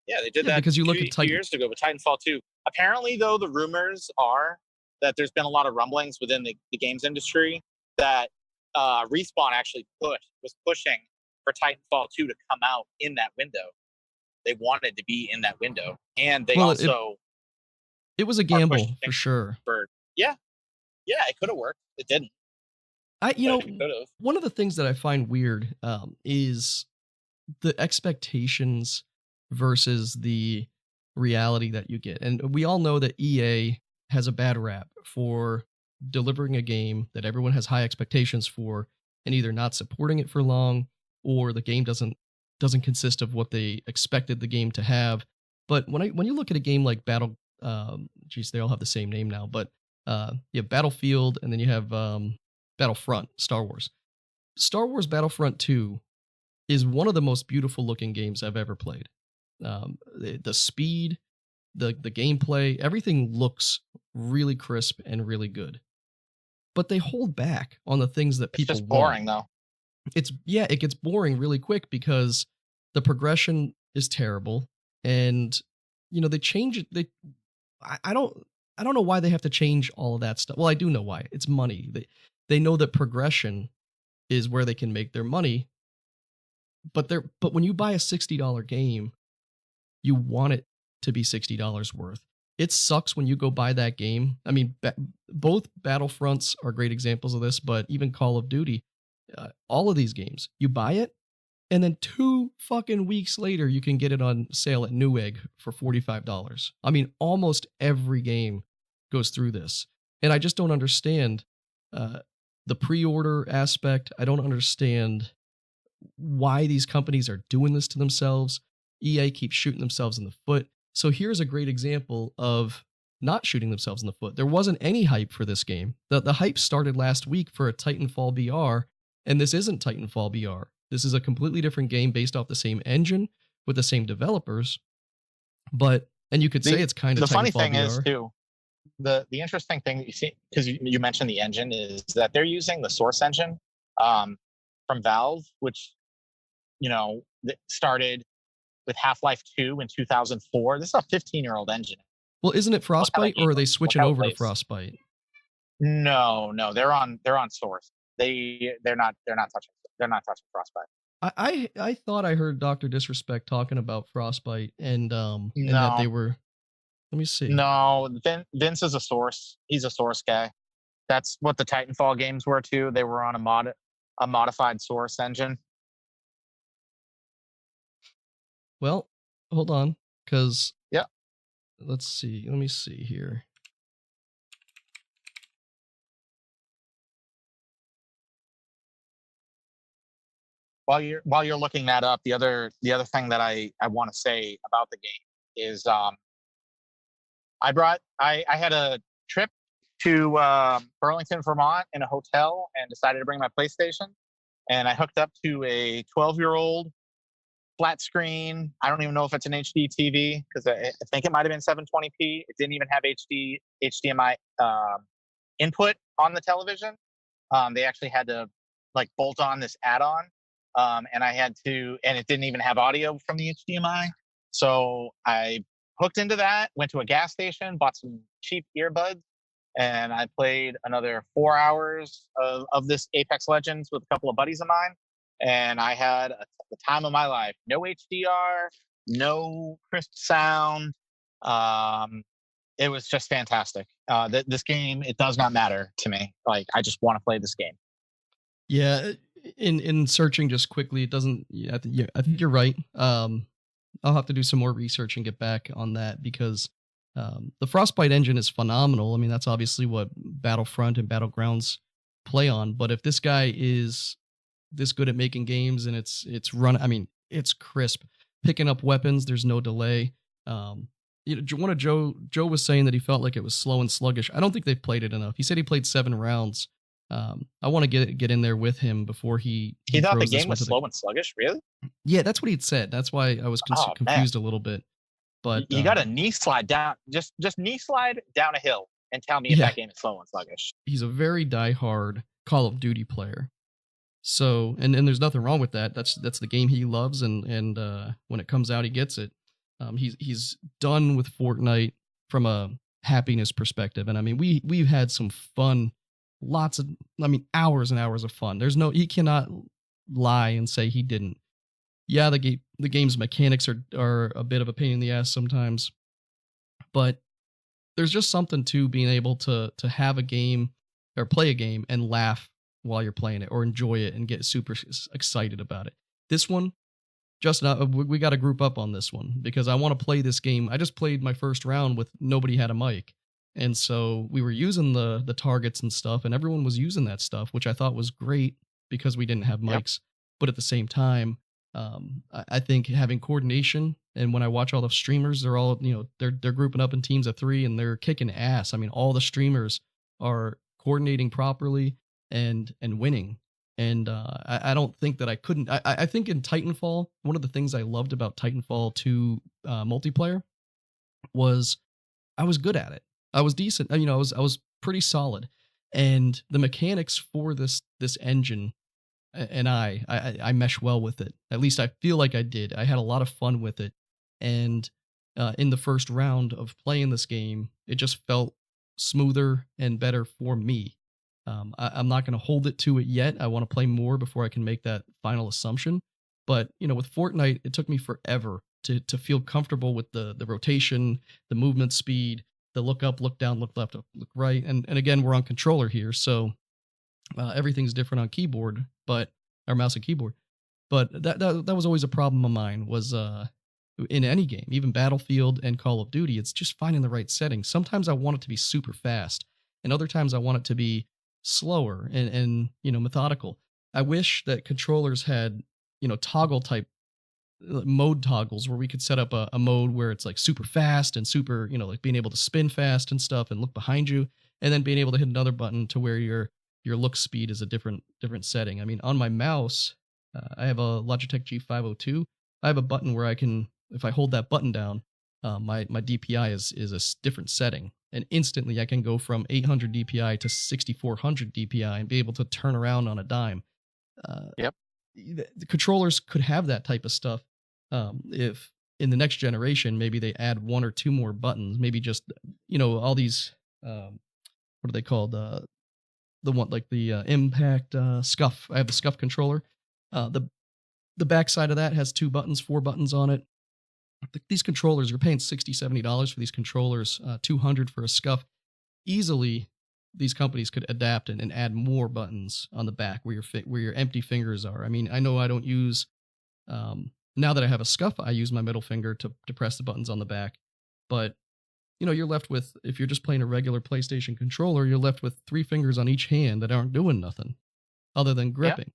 Speaker 4: they did that
Speaker 3: because you look at
Speaker 4: 2 years ago with Titanfall 2. Apparently, though, the rumors are that there's been a lot of rumblings within the games industry that Respawn actually was pushing for Titanfall 2 to come out in that window. They wanted to be in that window, and
Speaker 3: it was a gamble for sure.
Speaker 4: It could have worked. It didn't.
Speaker 3: One of the things that I find weird is the expectations versus the reality that you get, and we all know that EA has a bad rap for delivering a game that everyone has high expectations for, and either not supporting it for long, or the game doesn't consist of what they expected the game to have. But when you look at a game like they all have the same name now, but you have Battlefield, and then you have Battlefront, Star Wars. Star Wars Battlefront 2 is one of the most beautiful looking games I've ever played. The speed, the gameplay, everything looks really crisp and really good. But they hold back on the things that people want.
Speaker 4: It's just boring, though.
Speaker 3: It gets boring really quick because the progression is terrible, and they change it. I don't know why they have to change all of that stuff. Well, I do know why. It's money. They know that progression is where they can make their money. But when you buy a $60 game, you want it to be $60 worth. It sucks when you go buy that game. I mean, both Battlefronts are great examples of this, but even Call of Duty, all of these games, you buy it, and then 2 fucking weeks later, you can get it on sale at Newegg for $45. I mean, almost every game goes through this. And I just don't understand the pre-order aspect. I don't understand why these companies are doing this to themselves. EA keeps shooting themselves in the foot. So here's a great example of not shooting themselves in the foot. There wasn't any hype for this game. The hype started last week for a Titanfall BR, and this isn't Titanfall BR. This is a completely different game based off the same engine with the same developers. And you could say it's kind of
Speaker 4: the funny
Speaker 3: Titanfall
Speaker 4: thing
Speaker 3: BR.
Speaker 4: Is too, the interesting thing that you see, because you mentioned the engine, is that they're using the Source engine from Valve, which started with Half-Life 2 in 2004. This is a 15-year-old engine.
Speaker 3: Well, isn't it Frostbite, or are they switching over to Frostbite?
Speaker 4: No, they're on Source. They're not touching Frostbite.
Speaker 3: I thought I heard Dr. Disrespect talking about Frostbite and that they were. Let me see.
Speaker 4: No, Vince is a Source. He's a Source guy. That's what the Titanfall games were too. They were on a modified Source engine.
Speaker 3: Well, hold on, because
Speaker 4: yeah.
Speaker 3: Let's see. Let me see here.
Speaker 4: while you're looking that up, the other thing that I want to say about the game is I had a trip to Burlington, Vermont in a hotel and decided to bring my PlayStation, and I hooked up to a 12-year-old flat screen. I don't even know if it's an HD TV because I think it might have been 720p. It didn't even have HDMI input on the television. They actually had to like bolt on this add-on, and it didn't even have audio from the HDMI. So I hooked into that, went to a gas station, bought some cheap earbuds, and I played another 4 hours of this Apex Legends with a couple of buddies of mine. And I had the time of my life. No HDR, no crisp sound. It was just fantastic. This game, it does not matter to me. Like, I just want to play this game.
Speaker 3: Yeah, in searching just quickly, it doesn't. Yeah, I think you're right. I'll have to do some more research and get back on that because the Frostbite engine is phenomenal. I mean, that's obviously what Battlefront and Battlegrounds play on. But if this guy is this good at making games and it's it's crisp, picking up weapons, there's no delay. One of Joe was saying that he felt like it was slow and sluggish. I don't think they've played it enough. He said he played 7 rounds. I want to get in there with him before he
Speaker 4: thought the game was slow and sluggish. Really?
Speaker 3: Yeah, that's what he'd said. That's why I was confused a little bit. But
Speaker 4: you got to knee slide down, just knee slide down a hill and tell me if that game is slow and sluggish.
Speaker 3: He's a very diehard Call of Duty player. So, and there's nothing wrong with that. That's the game he loves, and when it comes out, he gets it. He's done with Fortnite from a happiness perspective, and I mean we've had some fun, hours and hours of fun. He cannot lie and say he didn't. Yeah, the game's mechanics are a bit of a pain in the ass sometimes, but there's just something to being able to have a game or play a game and laugh while you're playing it or enjoy it and get super excited about it. This one, Justin, we got to group up on this one because I want to play this game. I just played my first round with nobody had a mic. And so we were using the targets and stuff, and everyone was using that stuff, which I thought was great because we didn't have mics. Yep. But at the same time, I think having coordination, and when I watch all the streamers, they're all, they're grouping up in teams of 3 and they're kicking ass. I mean, all the streamers are coordinating properly and winning. And I don't think that I couldn't. I think in Titanfall, one of the things I loved about Titanfall 2 multiplayer was I was good at it. I was decent. I was pretty solid. And the mechanics for this engine, and I mesh well with it. At least I feel like I did. I had a lot of fun with it. And in the first round of playing this game, it just felt smoother and better for me. I'm not going to hold it to it yet. I want to play more before I can make that final assumption. But, with Fortnite, it took me forever to feel comfortable with the rotation, the movement speed, the look up, look down, look left, look right. And again, we're on controller here, so everything's different on keyboard, or mouse and keyboard. But that was always a problem of mine, was in any game, even Battlefield and Call of Duty, it's just finding the right setting. Sometimes I want it to be super fast, and other times I want it to be slower and methodical. I wish that controllers had toggle type mode toggles where we could set up a mode where it's like super fast and super like being able to spin fast and stuff and look behind you, and then being able to hit another button to where your look speed is a different setting. I mean, on my mouse, I have a Logitech G502. I have a button where I can, if I hold that button down, my DPI is a different setting. And instantly I can go from 800 DPI to 6400 DPI and be able to turn around on a dime.
Speaker 4: Yep.
Speaker 3: The controllers could have that type of stuff. If in the next generation, maybe they add 1 or 2 more buttons, maybe just, all these, what are they called? The one, like the Impact Scuff. I have the Scuff controller. The backside of that has 2 buttons, 4 buttons on it. These controllers, you're paying $60, $70 for these controllers, $200 for a Scuff. Easily, these companies could adapt and add more buttons on the back where your empty fingers are. I mean, I know I don't use, now that I have a Scuff, I use my middle finger to press the buttons on the back. But, you're left with, if you're just playing a regular PlayStation controller, you're left with 3 fingers on each hand that aren't doing nothing other than gripping.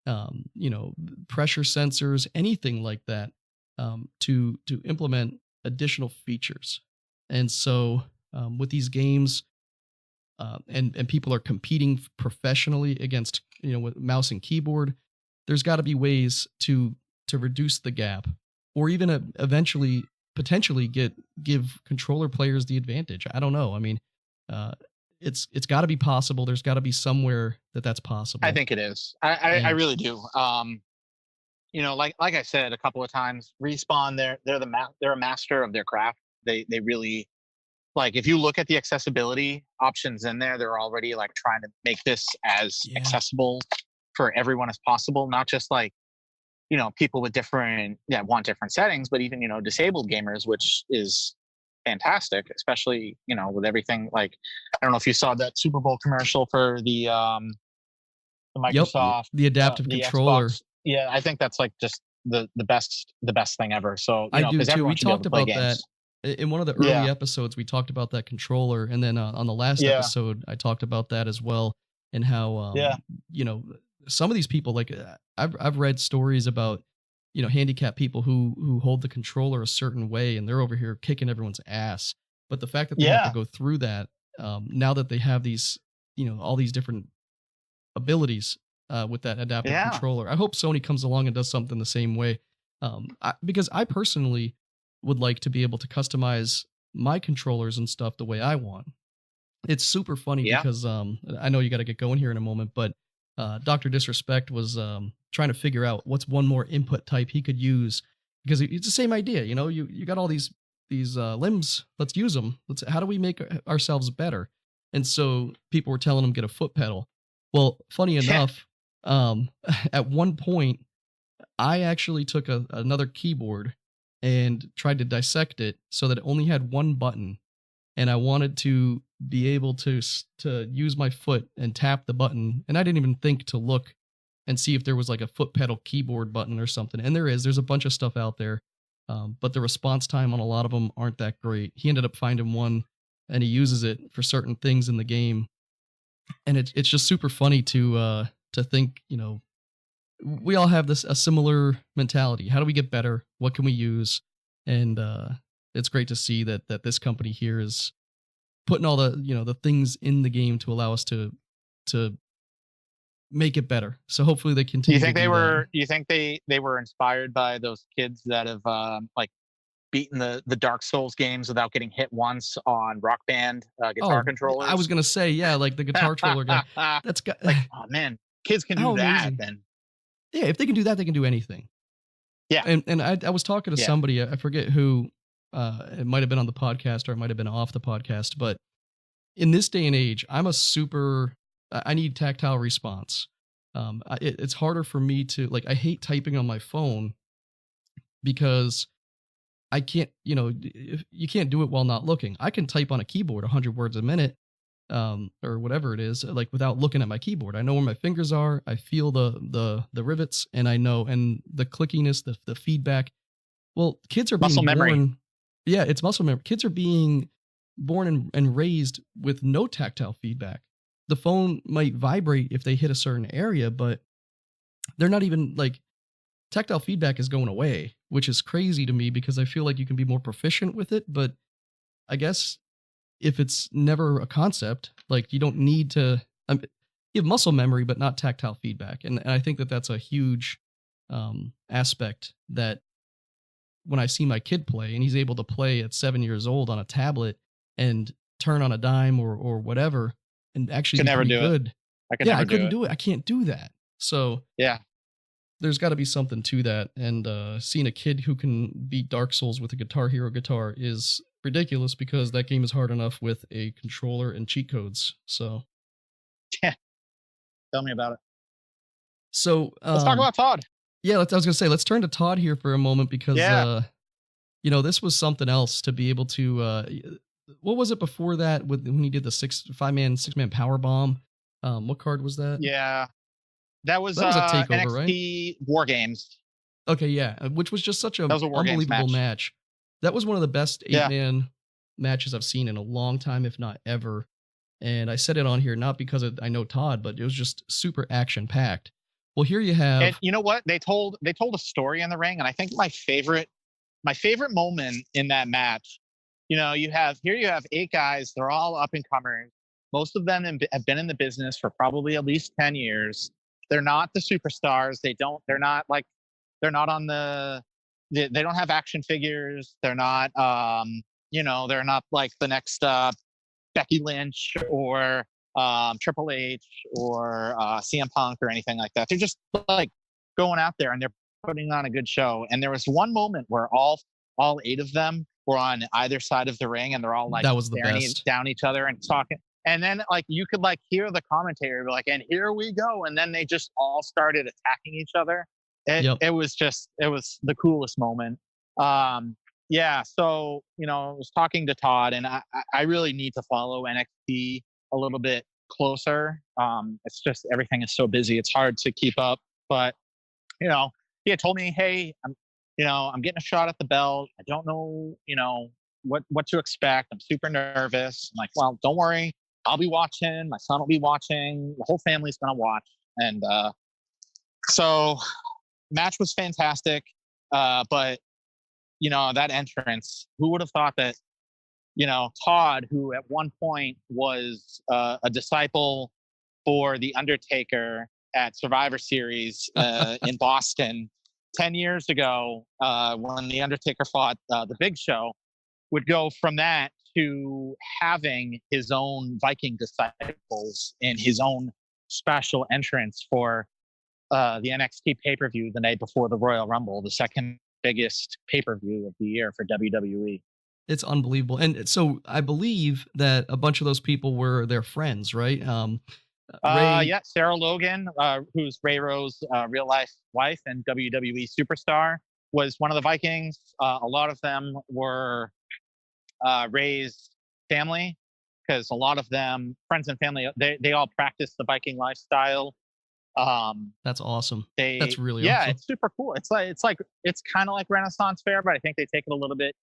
Speaker 3: pressure sensors, anything like that, to implement additional features. And so with these games, and people are competing professionally against, with mouse and keyboard, there's got to be ways to reduce the gap, or even eventually potentially give controller players the advantage. I don't know. I mean, it's got to be possible. There's got to be somewhere that's possible.
Speaker 4: I think it is. I really do. Like I said a couple of times, Respawn, they're a master of their craft. They really, like, if you look at the accessibility options in there, they're already like trying to make this as accessible for everyone as possible. Not just like, people with want different settings, but even, disabled gamers, which is fantastic, especially, with everything. Like, I don't know if you saw that Super Bowl commercial for the Microsoft,
Speaker 3: the adaptive controller.
Speaker 4: Xbox. Yeah, I think that's like just the best thing ever. So
Speaker 3: I do too. We talked about that in one of the early episodes. We talked about that controller, and then on the last episode, I talked about that as well, and how some of these people, like I've read stories about handicapped people who hold the controller a certain way, and they're over here kicking everyone's ass. But the fact that they have to go through that, now that they have these all these different abilities with that adaptive controller, I hope Sony comes along and does something the same way, because I personally would like to be able to customize my controllers and stuff the way I want. It's super funny because I know you got to get going here in a moment, but Dr. Disrespect was trying to figure out what's one more input type he could use, because it's the same idea. You got all these limbs, let's use them. How do we make ourselves better? And so people were telling him get a foot pedal. Well, funny enough, at one point I actually took another keyboard and tried to dissect it so that it only had one button, and I wanted to be able to use my foot and tap the button, and I didn't even think to look and see if there was like a foot pedal keyboard button or something. And there's a bunch of stuff out there, but the response time on a lot of them aren't that great. He ended up finding one, and he uses it for certain things in the game, and it's just super funny to think, we all have a similar mentality. How do we get better? What can we use? And it's great to see that this company here is putting all the the things in the game to allow us to make it better. So hopefully they continue.
Speaker 4: You think they were inspired by those kids that have like beaten the Dark Souls games without getting hit once on Rock Band guitar controllers?
Speaker 3: I was gonna say, like the guitar controller guy. That's got
Speaker 4: like, oh man, kids can do that. Amazing. Then
Speaker 3: yeah, if they can do that, they can do anything.
Speaker 4: Yeah.
Speaker 3: And I was talking to somebody, I forget who, it might have been on the podcast or it might have been off the podcast, but in this day and age, I need tactile response. It's harder for me to, like, I hate typing on my phone because I can't, you can't do it while not looking. I can type on a keyboard 100 words a minute, or whatever it is, like without looking at my keyboard. I know where my fingers are. I feel the rivets, and I know, and the clickiness, the feedback. Well, kids are being
Speaker 4: muscle memory.
Speaker 3: Born. Yeah, it's muscle memory. Kids are being born and raised with no tactile feedback. The phone might vibrate if they hit a certain area, but they're not even like, tactile feedback is going away, which is crazy to me because I feel like you can be more proficient with it. But I guess if it's never a concept, like, you don't need to, you have muscle memory, but not tactile feedback. And I think that's a huge aspect that when I see my kid play, and he's able to play at 7 years old on a tablet and turn on a dime or whatever, and actually
Speaker 4: can never do
Speaker 3: good.
Speaker 4: It.
Speaker 3: I couldn't do it. I can't do that. So
Speaker 4: yeah,
Speaker 3: there's got to be something to that. And seeing a kid who can beat Dark Souls with a Guitar Hero guitar is ridiculous, because that game is hard enough with a controller and cheat codes. So
Speaker 4: yeah, tell me about it.
Speaker 3: So
Speaker 4: let's talk about Todd.
Speaker 3: Yeah, I was gonna say, let's turn to Todd here for a moment, because this was something else to be able to. What was it before that when he did the six man power bomb? What card was that?
Speaker 4: Yeah, that was a takeover, NXT right? War Games.
Speaker 3: Okay, yeah, which was just such an unbelievable match. That was one of the best 8-man matches I've seen in a long time, if not ever. And I said it on here not because I know Todd, but it was just super action packed. Well, here you have.
Speaker 4: And you know what? They told a story in the ring, and I think my favorite moment in that match. You have 8 guys. They're all up and comers. Most of them have been in the business for probably at least 10 years. They're not the superstars. They're not on they don't have action figures. They're not, they're not like the next Becky Lynch or Triple H or CM Punk or anything like that. They're just like going out there and they're putting on a good show. And there was one moment where all 8 of them were on either side of the ring and they're all like
Speaker 3: that was
Speaker 4: staring down each other and talking. And then like you could like hear the commentator be like, and here we go. And then they just all started attacking each other. It was the coolest moment. Yeah. So, I was talking to Todd and I really need to follow NXT a little bit closer. It's just, everything is so busy. It's hard to keep up, but he had told me, hey, I'm getting a shot at the belt. I don't know, what to expect. I'm super nervous. I'm like, well, don't worry. I'll be watching. My son will be watching. The whole family's going to watch. And so match was fantastic. But, that entrance, who would have thought that, Todd, who at one point was a disciple for The Undertaker at Survivor Series in Boston 10 years ago, when The Undertaker fought the Big Show, would go from that to having his own Viking disciples in his own special entrance for the NXT pay-per-view the night before the Royal Rumble, the second biggest pay-per-view of the year for WWE.
Speaker 3: It's unbelievable. And so I believe that a bunch of those people were their friends, right?
Speaker 4: Yeah, Sarah Logan, who's Ray Rowe's real life wife and WWE superstar, was one of the Vikings. A lot of them were Ray's family, because a lot of them, friends and family, they all practice the Viking lifestyle.
Speaker 3: That's awesome. That's really
Speaker 4: awesome.
Speaker 3: Awesome.
Speaker 4: It's super cool. It's kind of like Renaissance Fair, but I think they take it a little bit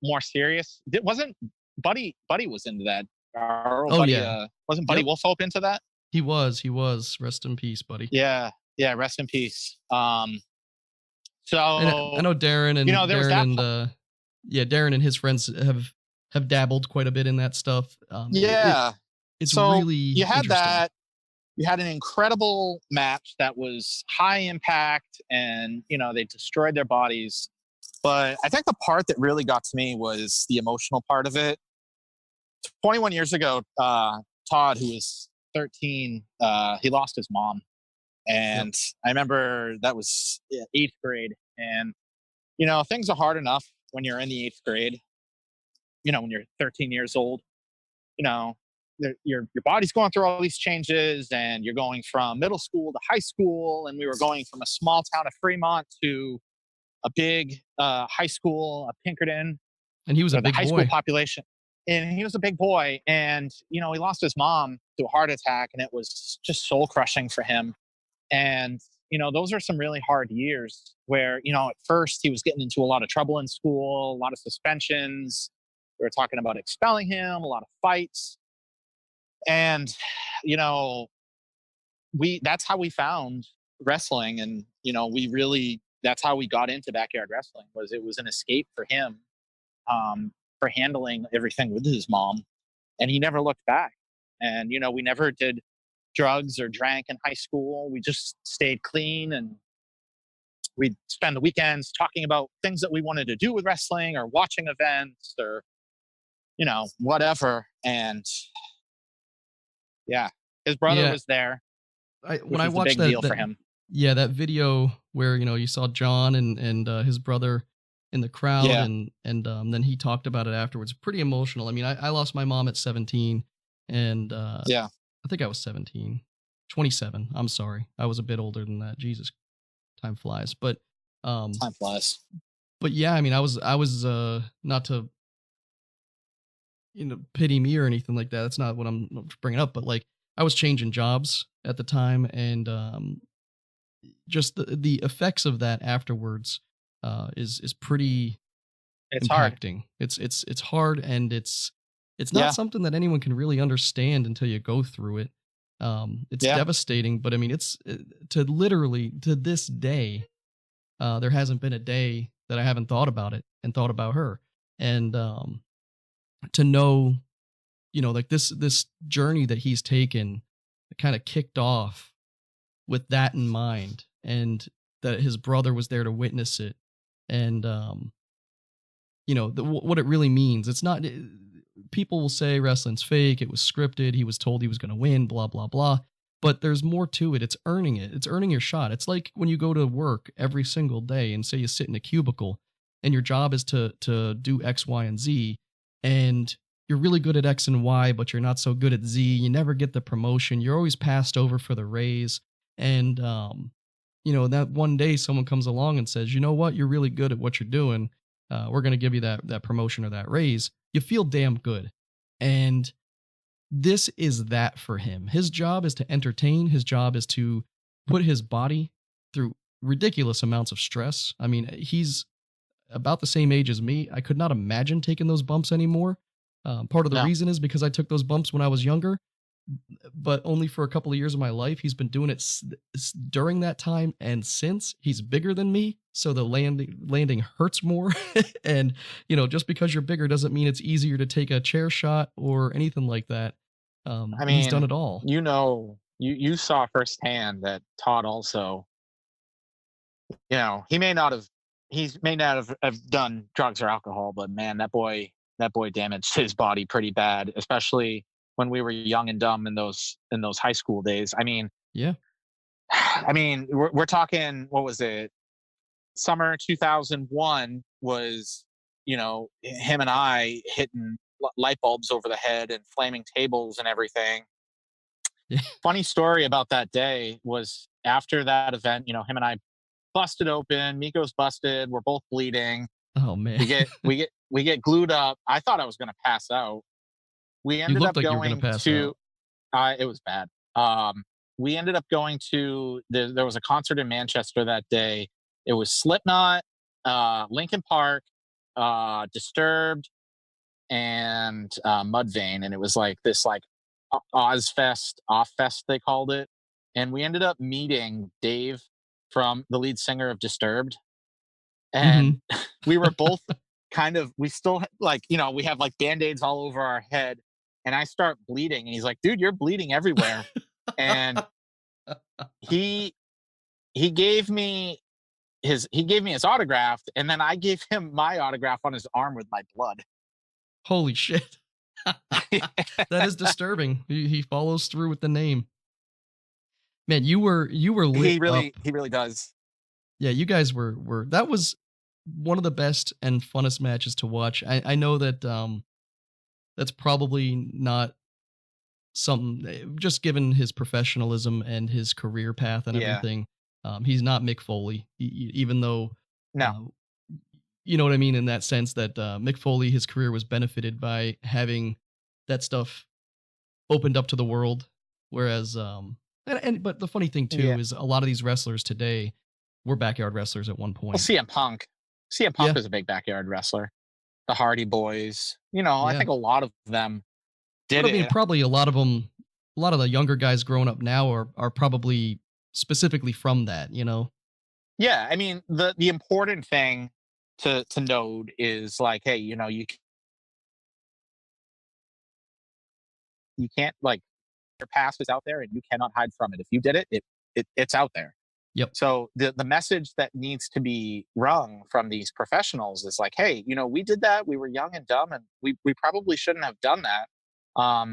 Speaker 4: more serious. It wasn't Buddy was into that. Wasn't Buddy Wolf Hope into that?
Speaker 3: He was. Rest in peace, Buddy.
Speaker 4: Yeah, rest in peace. So
Speaker 3: I know Darren and Darren and his friends have dabbled quite a bit in that stuff. It's
Speaker 4: so
Speaker 3: really
Speaker 4: you had
Speaker 3: interesting.
Speaker 4: that. You had an incredible match that was high impact, and they destroyed their bodies. But I think the part that really got to me was the emotional part of it. 21 years ago, Todd, who was 13, he lost his mom. And I remember that was 8th grade. And, things are hard enough when you're in the 8th grade, when you're 13 years old, your body's going through all these changes, and you're going from middle school to high school. And we were going from a small town of Fremont to a big high school, Pinkerton.
Speaker 3: And he was a big
Speaker 4: high
Speaker 3: boy.
Speaker 4: School population. And he was a big boy. And, he lost his mom to a heart attack, and it was just soul crushing for him. And, those are some really hard years where, at first he was getting into a lot of trouble in school, a lot of suspensions. We were talking about expelling him, a lot of fights. And, that's how we found wrestling. And, that's how we got into backyard wrestling. It was an escape for him, for handling everything with his mom. And he never looked back. And, we never did drugs or drank in high school. We just stayed clean, and we'd spend the weekends talking about things that we wanted to do with wrestling, or watching events, or, whatever. And his brother was there.
Speaker 3: When I watched
Speaker 4: that deal for him.
Speaker 3: Yeah, that video where you saw John and his brother in the crowd, and then he talked about it afterwards. Pretty emotional. I mean, I lost my mom at 17, and I think I was 27. I'm sorry, I was a bit older than that. Jesus, time flies. But
Speaker 4: time flies.
Speaker 3: But yeah, I mean, I was not to pity me or anything like that. That's not what I'm bringing up. But like, I was changing jobs at the time, and just the effects of that afterwards is pretty impacting.
Speaker 4: Hard.
Speaker 3: It's hard, and it's not something that anyone can really understand until you go through it. It's devastating, but I mean, it's to this day, there hasn't been a day that I haven't thought about it and thought about her. And to know, like this journey that he's taken kind of kicked off with that in mind, and that his brother was there to witness it. And, what it really means. It's not, people will say wrestling's fake. It was scripted. He was told he was going to win, blah, blah, blah. But there's more to it. It's earning it. It's earning your shot. It's like when you go to work every single day and say you sit in a cubicle and your job is to do X, Y, and Z, and you're really good at X and Y, but you're not so good at Z. You never get the promotion. You're always passed over for the raise. And, that one day someone comes along and says, you know what, you're really good at what you're doing. We're going to give you that promotion or that raise. You feel damn good. And this is that for him. His job is to entertain. His job is to put his body through ridiculous amounts of stress. I mean, he's about the same age as me. I could not imagine taking those bumps anymore. Part of the reason is because I took those bumps when I was younger, but only for a couple of years of my life. He's been doing it during that time, and since. He's bigger than me, so the landing hurts more. And just because you're bigger doesn't mean it's easier to take a chair shot or anything like that. He's done it all.
Speaker 4: You saw firsthand that Todd also, he may not have done drugs or alcohol, but man, that boy damaged his body pretty bad, especially when we were young and dumb in those high school days. I mean,
Speaker 3: yeah.
Speaker 4: I mean, we're talking, what was it? Summer 2001 was, him and I hitting light bulbs over the head and flaming tables and everything.
Speaker 3: Yeah.
Speaker 4: Funny story about that day was, after that event, him and I busted open. Miko's busted. We're both bleeding.
Speaker 3: Oh man.
Speaker 4: We get glued up. I thought I was going to pass out. We ended up going to. It was bad. We ended up going to. There was a concert in Manchester that day. It was Slipknot, Linkin Park, Disturbed, and Mudvayne, and it was like this Ozfest, Offest they called it. And we ended up meeting Dave, from the lead singer of Disturbed, and we were both we still we have like band-aids all over our head, and I start bleeding, and he's like, dude, you're bleeding everywhere. And he gave me his autograph, and then I gave him my autograph on his arm with my blood.
Speaker 3: Holy shit. That is disturbing. He follows through with the name. Man, you were lit
Speaker 4: he really does.
Speaker 3: Yeah, you guys were that was one of the best and funnest matches to watch. I know that that's probably not something, just given his professionalism and his career path and everything. He's not Mick Foley, even though you know what I mean, in that sense that Mick Foley, his career was benefited by having that stuff opened up to the world, whereas but the funny thing too is a lot of these wrestlers today were backyard wrestlers at one point.
Speaker 4: Well, CM Punk was a big backyard wrestler. The Hardy Boys, I think a lot of them did it. I mean,
Speaker 3: probably a lot of the younger guys growing up now are probably specifically from that,
Speaker 4: Yeah, I mean, the important thing to note is like, hey, you can't, like, your past is out there and you cannot hide from it. If you did it, it's out there.
Speaker 3: Yep.
Speaker 4: So the message that needs to be rung from these professionals is like, hey, we did that. We were young and dumb, and we probably shouldn't have done that.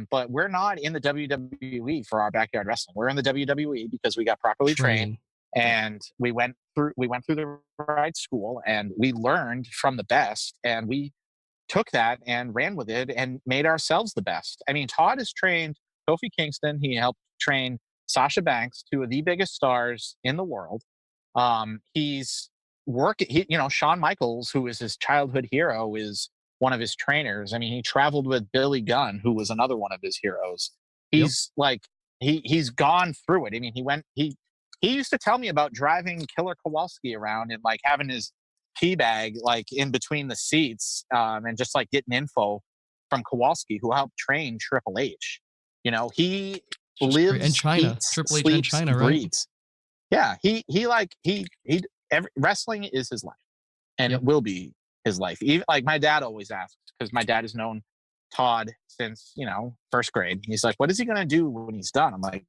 Speaker 4: But we're not in the WWE for our backyard wrestling. We're in the WWE because we got properly trained, and we went through the right school, and we learned from the best, and we took that and ran with it and made ourselves the best. I mean, Todd has trained Kofi Kingston. He helped train Sasha Banks, two of the biggest stars in the world. He's working, Shawn Michaels, who is his childhood hero, is one of his trainers. I mean, he traveled with Billy Gunn, who was another one of his heroes. He's he's gone through it. I mean, he used to tell me about driving Killer Kowalski around and like having his tea bag like in between the seats, and just like getting info from Kowalski, who helped train Triple H. lives
Speaker 3: and China,
Speaker 4: eats,
Speaker 3: Triple H
Speaker 4: sleeps,
Speaker 3: and China, right?
Speaker 4: breathes. Yeah, wrestling is his life, and
Speaker 3: Yep.
Speaker 4: it will be his life. Even like my dad always asks, because my dad has known Todd since first grade. He's like, "What is he gonna do when he's done?" I'm like,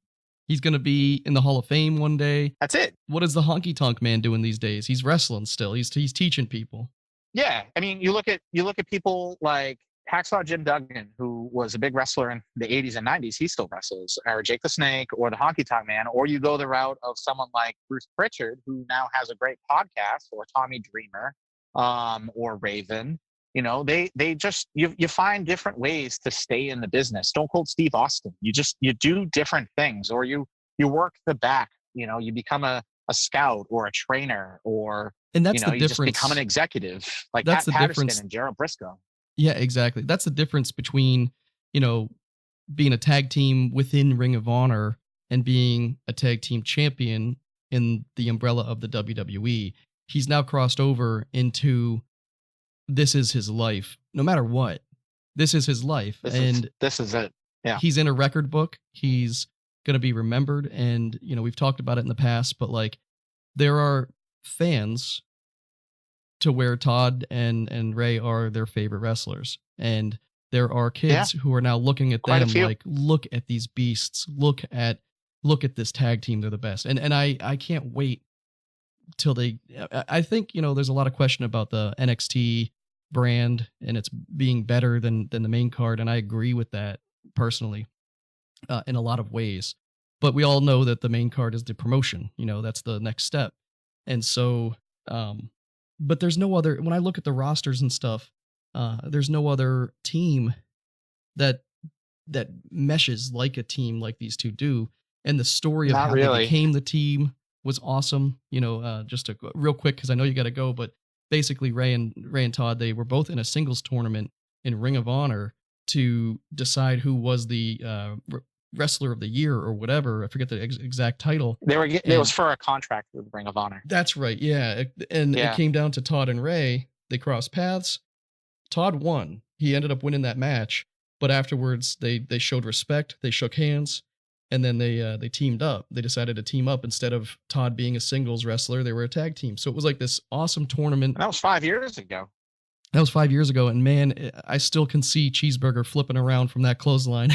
Speaker 3: he's gonna be in the Hall of Fame one day.
Speaker 4: "That's it."
Speaker 3: What is the honky tonk man doing these days? He's wrestling still. He's teaching people.
Speaker 4: Yeah, I mean, you look at people like Hacksaw Jim Duggan, who was a big wrestler in the 80s and 90s. He still wrestles, or Jake the Snake, or the Honky Tonk Man, or you go the route of someone like Bruce Pritchard, who now has a great podcast, or Tommy Dreamer, or Raven. They just you find different ways to stay in the business. Stone Cold Steve Austin, you do different things, or you work the back. You become a scout or a trainer, or
Speaker 3: and that's the
Speaker 4: you
Speaker 3: difference.
Speaker 4: Just become an executive, like
Speaker 3: that's
Speaker 4: Pat
Speaker 3: the
Speaker 4: Patterson
Speaker 3: difference.
Speaker 4: and Gerald Briscoe.
Speaker 3: Yeah, exactly. That's the difference between, being a tag team within Ring of Honor and being a tag team champion in the umbrella of the WWE. He's now crossed over into this is his life. No matter what, this is his life.
Speaker 4: This is it. Yeah.
Speaker 3: He's in a record book. He's going to be remembered. And, we've talked about it in the past, but like there are fans to where Todd and Ray are their favorite wrestlers. And there are kids who are now looking at them like, look at these beasts, look at this tag team. They're the best. And I can't wait till I think, there's a lot of question about the NXT brand and it's being better than the main card. And I agree with that personally, in a lot of ways, but we all know that the main card is the promotion, that's the next step. And so, but there's no other, when I look at the rosters and stuff, there's no other team that meshes like a team like these two do. And the story of how they became the team was awesome. Just real quick, because I know you got to go, but basically Ray and Todd, they were both in a singles tournament in Ring of Honor to decide who was the wrestler of the year or whatever. I forget the exact title.
Speaker 4: It was for a contract with Ring of Honor.
Speaker 3: That's right. Yeah. It came down to Todd and Ray. They crossed paths. Todd won. He ended up winning that match, but afterwards they showed respect. They shook hands, and then they teamed up. They decided to team up instead of Todd being a singles wrestler. They were a tag team. So it was like this awesome tournament.
Speaker 4: And that was 5 years ago.
Speaker 3: And man, I still can see Cheeseburger flipping around from that clothesline.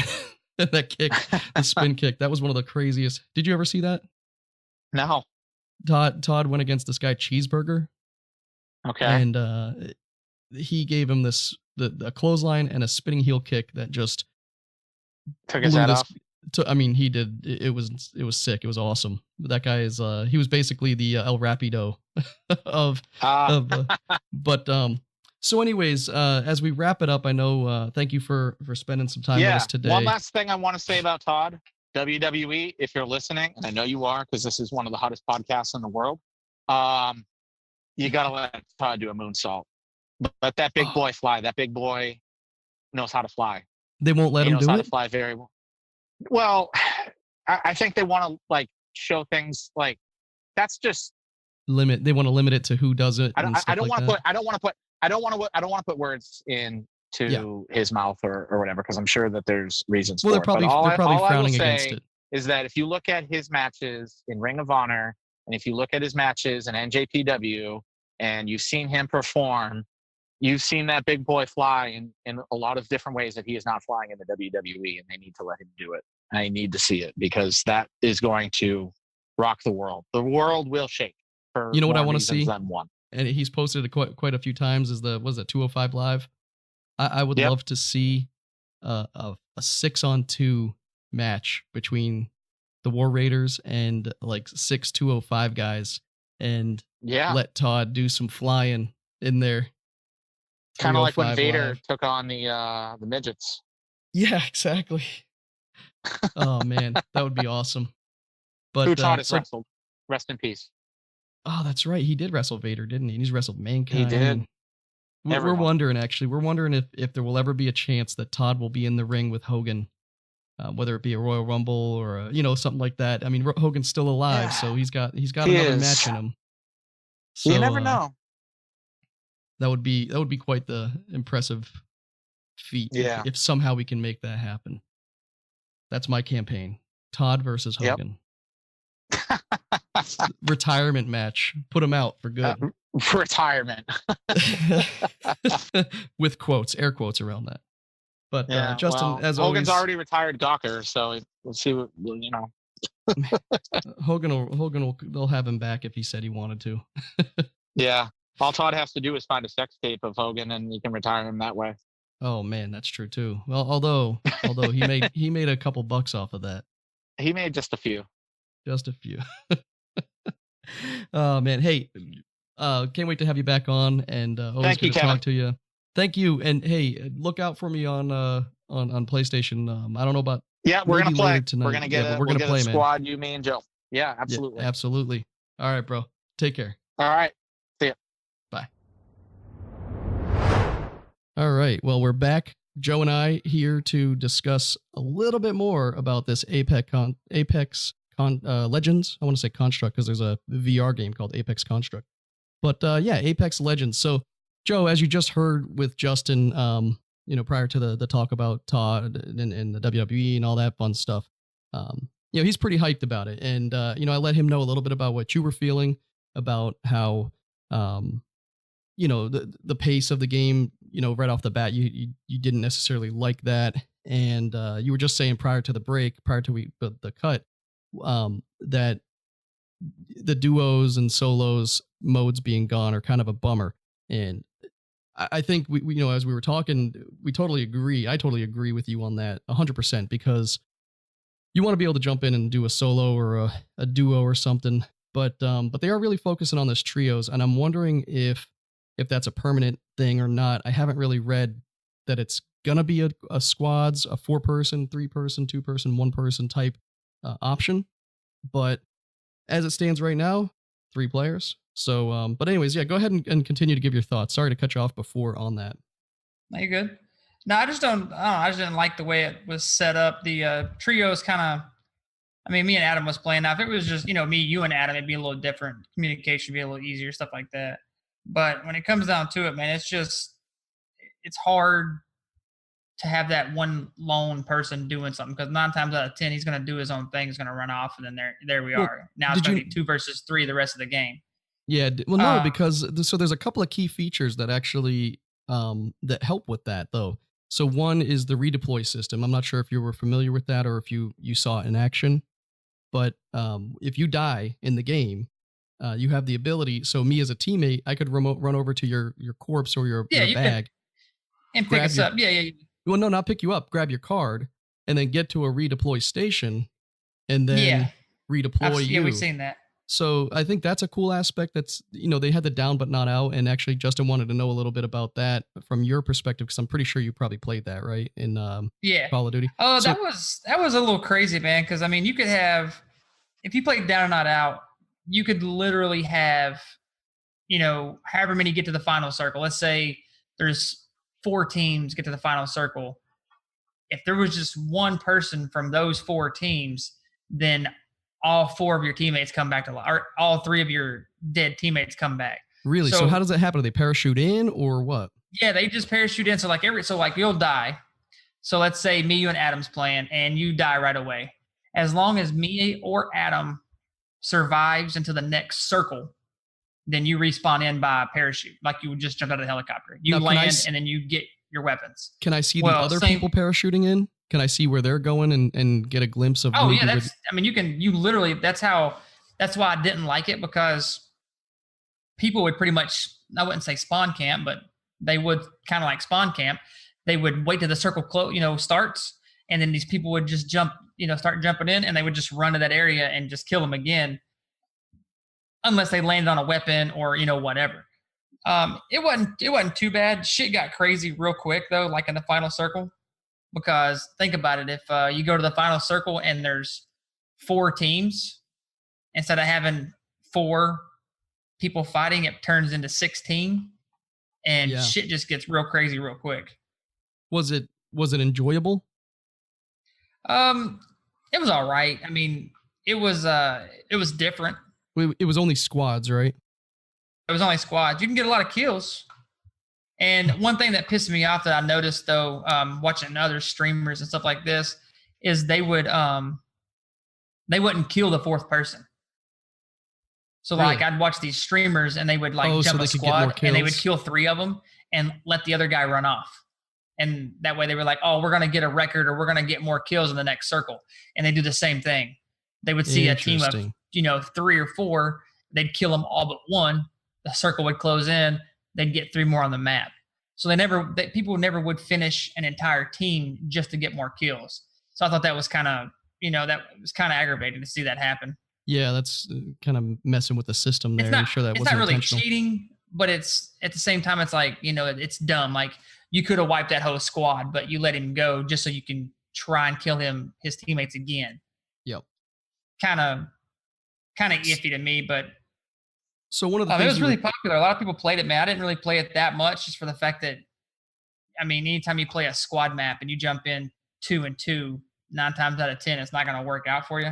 Speaker 3: That kick, the spin kick. That was one of the craziest. Did you ever see that?
Speaker 4: No.
Speaker 3: Todd went against this guy Cheeseburger.
Speaker 4: Okay.
Speaker 3: And he gave him a clothesline and a spinning heel kick that just
Speaker 4: took his head off.
Speaker 3: He did. It was sick. It was awesome. That guy is he was basically the El Rapido of. So anyways, as we wrap it up, I know, thank you for spending some time with us today.
Speaker 4: One last thing I want to say about Todd, WWE, if you're listening, and I know you are, because this is one of the hottest podcasts in the world, you got to let Todd do a moonsault. Let that big boy fly. That big boy knows how to fly.
Speaker 3: They won't let him do it?
Speaker 4: He knows how to fly very well. Well, I think they want to like show things like that's just
Speaker 3: limit. They want to limit it to who does it. I
Speaker 4: don't want to put words into his mouth or whatever, because I'm sure that there's reasons for it.
Speaker 3: They're probably frowning against it.
Speaker 4: Is that if you look at his matches in Ring of Honor, and if you look at his matches in NJPW, and you've seen him perform, you've seen that big boy fly in a lot of different ways that he is not flying in the WWE, and they need to let him do it. I need to see it, because that is going to rock the world. The world will shake. For
Speaker 3: what I want to see?
Speaker 4: Than one.
Speaker 3: And he's posted it quite a few times. Is 205 Live? I would love to see a 6-on-2 match between the War Raiders and like 6 205 guys, and let Todd do some flying in there.
Speaker 4: Kind of like when Vader took on the midgets.
Speaker 3: Yeah, exactly. Oh man, that would be awesome. But
Speaker 4: who Todd has wrestled. Rest in peace.
Speaker 3: Oh, that's right. He did wrestle Vader, didn't he? He's wrestled Mankind.
Speaker 4: He did.
Speaker 3: We're wondering, actually. We're wondering if there will ever be a chance that Todd will be in the ring with Hogan, whether it be a Royal Rumble or something like that. I mean, Hogan's still alive, so he's got another match in him. So,
Speaker 4: you never know.
Speaker 3: That would be quite the impressive feat.
Speaker 4: Yeah.
Speaker 3: If somehow we can make that happen. That's my campaign. Todd versus Hogan. Yep. Retirement match. Put him out for good.
Speaker 4: Retirement.
Speaker 3: With quotes, air quotes around that. But
Speaker 4: yeah,
Speaker 3: Justin, as
Speaker 4: Hogan's
Speaker 3: always,
Speaker 4: already retired Gawker, so we'll see what,
Speaker 3: Hogan they'll have him back if he said he wanted to.
Speaker 4: Yeah. All Todd has to do is find a sex tape of Hogan and you can retire him that way.
Speaker 3: Oh man, that's true too. Well, although he made a couple bucks off of that.
Speaker 4: He made just a few.
Speaker 3: Just a few. Oh man, hey, can't wait to have you back on, and always good to talk to you. Thank you, and hey, look out for me on PlayStation. I don't know about.
Speaker 4: Yeah, we're gonna play
Speaker 3: tonight.
Speaker 4: We're gonna get
Speaker 3: we're gonna play,
Speaker 4: a squad. You, me, and Joe. Yeah, absolutely.
Speaker 3: Yeah, absolutely. All right, bro. Take care.
Speaker 4: All right. See ya.
Speaker 3: Bye. All right. Well, we're back. Joe and I here to discuss a little bit more about this Apex Legends. I want to say Construct because there's a VR game called Apex Construct. But yeah, Apex Legends. So, Joe, as you just heard with Justin, prior to the talk about Todd and the WWE and all that fun stuff, he's pretty hyped about it. And, I let him know a little bit about what you were feeling about how, the pace of the game, right off the bat, you didn't necessarily like that. And you were just saying prior to the break, prior to the cut, that the duos and solos modes being gone are kind of a bummer. And I think we as we were talking, we totally agree. I totally agree with you on that 100%, because you want to be able to jump in and do a solo or a duo or something. But they are really focusing on this trios, and I'm wondering if that's a permanent thing or not. I haven't really read that it's gonna be a squads, a 4-person, 3-person, 2-person, 1-person type option. But as it stands right now, 3 players. So, but anyways, yeah, go ahead and continue to give your thoughts. Sorry to cut you off before on that.
Speaker 2: No, you're good. No, I just didn't like the way it was set up. The trios kind of, me and Adam was playing. Now, if it was just, me, you, and Adam, it'd be a little different. Communication would be a little easier, stuff like that. But when it comes down to it, man, it's hard to have that one lone person doing something, because 9 times out of 10, he's going to do his own thing. He's going to run off, and then there we are. Now it's going to be 2 versus 3 the rest of the game. Yeah,
Speaker 3: well, no, because so there's a couple of key features that actually that help with that, though. So one is the redeploy system. I'm not sure if you were familiar with that or if you saw it in action, but if you die in the game, you have the ability. So me as a teammate, I could run over to your corpse or your bag
Speaker 2: and pick us up. Yeah.
Speaker 3: Well, no, not pick you up. Grab your card and then get to a redeploy station, and then redeploy you.
Speaker 2: Yeah, we've seen that.
Speaker 3: So I think that's a cool aspect. That's, they had the down but not out. And actually, Justin wanted to know a little bit about that from your perspective, because I'm pretty sure you probably played that, right? In Call of Duty.
Speaker 2: Oh, so, that was a little crazy, man. Because you could have, if you played down and not out, you could literally have, however many get to the final circle. Let's say there's 4 teams get to the final circle. If there was just one person from those 4 teams, then all 4 of your teammates come back to life, or all 3 of your dead teammates come back.
Speaker 3: Really? So how does that happen? Do they parachute in or what?
Speaker 2: Yeah, they just parachute in. So you'll die. So let's say me, you, and Adam's playing, and you die right away. As long as me or Adam survives into the next circle, then you respawn in by parachute, like you would just jump out of the helicopter. You land, and then you get your weapons.
Speaker 3: Can I see the other people parachuting in? Can I see where they're going and get a glimpse of?
Speaker 2: Oh yeah, you literally, that's why I didn't like it, because people would pretty much, I wouldn't say spawn camp, but they would kind of like spawn camp. They would wait till the circle starts, and then these people would just jump, start jumping in, and they would just run to that area and just kill them again, unless they landed on a weapon or whatever. It wasn't too bad. Shit got crazy real quick though, like in the final circle. Because think about it, if you go to the final circle and there's 4 teams, instead of having 4 people fighting, it turns into 16, and shit just gets real crazy real quick.
Speaker 3: Was it enjoyable?
Speaker 2: It was all right. It was different.
Speaker 3: It was only squads, right?
Speaker 2: It was only squads. You can get a lot of kills. And one thing that pissed me off that I noticed, though, watching other streamers and stuff like this, is they would they wouldn't kill the fourth person. So
Speaker 3: Really?
Speaker 2: like I'd watch these streamers and they would like jump a squad and they would kill 3 of them and let the other guy run off. And that way they were like, oh, we're going to get a record or we're going to get more kills in the next circle. And they do the same thing. They would see a team of, 3 or 4. They'd kill them all but 1. The circle would close in. They'd get 3 more on the map. So people never would finish an entire team just to get more kills. So I thought that was kind of, that was kind of aggravating to see that happen.
Speaker 3: Yeah, that's kind of messing with the system there. I'm sure that wasn't
Speaker 2: intentional.
Speaker 3: It's not really
Speaker 2: cheating, but it's at the same time, it's like, it's dumb. Like you could have wiped that whole squad, but you let him go just so you can try and kill his teammates again.
Speaker 3: Yep.
Speaker 2: Kind of iffy to me, but
Speaker 3: so one of the things
Speaker 2: it was really popular. A lot of people played it, man. I didn't really play it that much just for the fact that, anytime you play a squad map and you jump in 2 and 2, 9 times out of 10, it's not going to work out for you.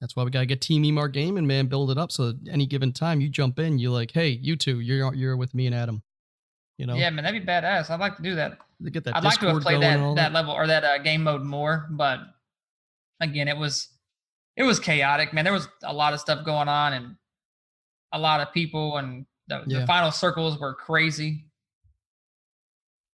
Speaker 3: That's why we got to get Team Emar Gaming, man, build it up. So at any given time you jump in, you're like, hey, you two, you're with me and Adam.
Speaker 2: Yeah, man, that'd be badass. I'd like to do that.
Speaker 3: To get that
Speaker 2: I'd
Speaker 3: Discord
Speaker 2: like to have played that
Speaker 3: that
Speaker 2: level or that game mode more, but again, it was chaotic, man. There was a lot of stuff going on and a lot of people, and the final circles were crazy.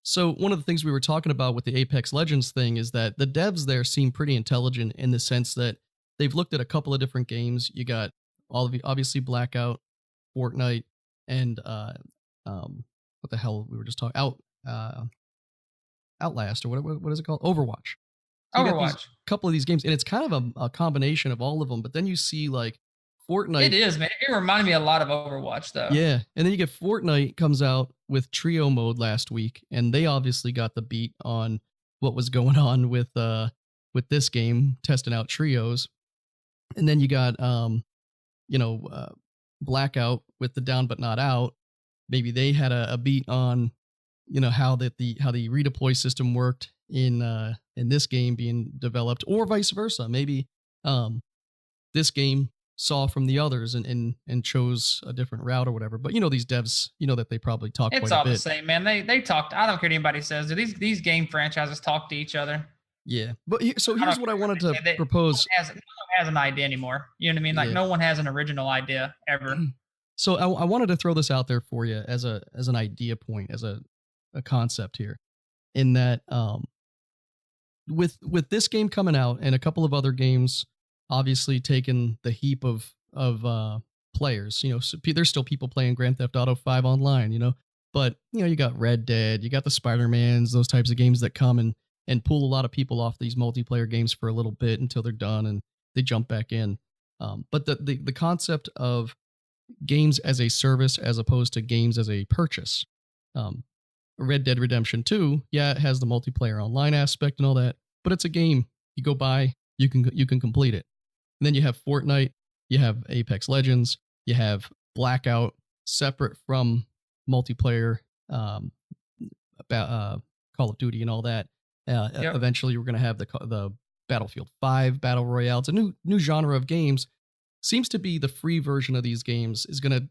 Speaker 3: So one of the things we were talking about with the Apex Legends thing is that the devs there seem pretty intelligent in the sense that they've looked at a couple of different games. You got obviously Blackout, Fortnite, and what the hell we were just talking Outlast, or what is it called? Overwatch. So
Speaker 2: Overwatch.
Speaker 3: A couple of these games, and it's kind of a combination of all of them. But then you see like Fortnite.
Speaker 2: It is, man. It reminded me a lot to Overwatch, though.
Speaker 3: Yeah, and then you get Fortnite comes out with trio mode last week, and they obviously got the beat on what was going on with this game, testing out trios. And then you got Blackout with the down but not out. Maybe they had a beat on how the redeploy system worked in this game being developed, or vice versa. Maybe this game saw from the others and chose a different route or whatever. But these devs, that they probably talk quite a bit.
Speaker 2: It's all the same, man. They talked. I don't care what anybody says. Do these game franchises talk to each other?
Speaker 3: Yeah, but so here's what I wanted to propose.
Speaker 2: No one has an idea anymore. You know what I mean? Like no one has an original idea ever.
Speaker 3: So I wanted to throw this out there for you as an idea point, as a concept here, in that with this game coming out and a couple of other games, obviously taking the heap of players. So there's still people playing Grand Theft Auto 5 online. But you got Red Dead, you got the Spider-Mans, those types of games that come and pull a lot of people off these multiplayer games for a little bit until they're done and they jump back in. But the concept of games as a service as opposed to games as a purchase. Red Dead Redemption 2, it has the multiplayer online aspect and all that, but it's a game you go buy, you can complete it. And then you have Fortnite, you have Apex Legends, you have Blackout, separate from multiplayer, Call of Duty and all that. Eventually we're going to have the Battlefield 5 Battle Royale. It's a new genre of games. Seems to be the free version of these games is going to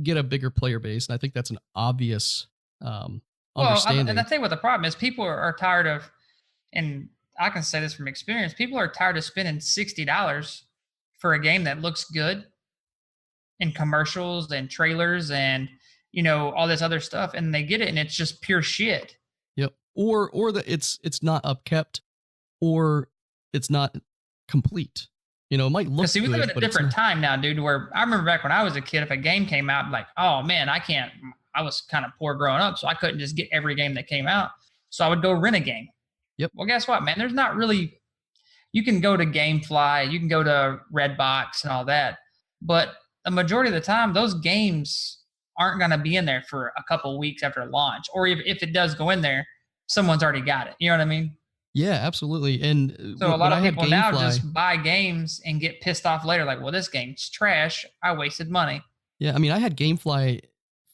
Speaker 3: get a bigger player base, and I think that's an obvious understanding.
Speaker 2: And I think what the problem is, people are tired of, and I can say this from experience, people are tired of spending $60 for a game that looks good in commercials and trailers and all this other stuff, and they get it and it's just pure shit.
Speaker 3: Yep. Or that it's not upkept, or it's not complete. It might look good.
Speaker 2: See, we live in a different time now, dude, where I remember back when I was a kid, if a game came out, like, oh man, I was kind of poor growing up, so I couldn't just get every game that came out. So I would go rent a game.
Speaker 3: Yep.
Speaker 2: Well, guess what, man? There's not really, you can go to GameFly, you can go to Redbox and all that, but the majority of the time, those games aren't going to be in there for a couple of weeks after launch. Or if it does go in there, someone's already got it. You know what I mean?
Speaker 3: Yeah, absolutely. And
Speaker 2: so a lot of people now just buy games and get pissed off later. Like, well, this game's trash. I wasted money.
Speaker 3: Yeah. I mean, I had GameFly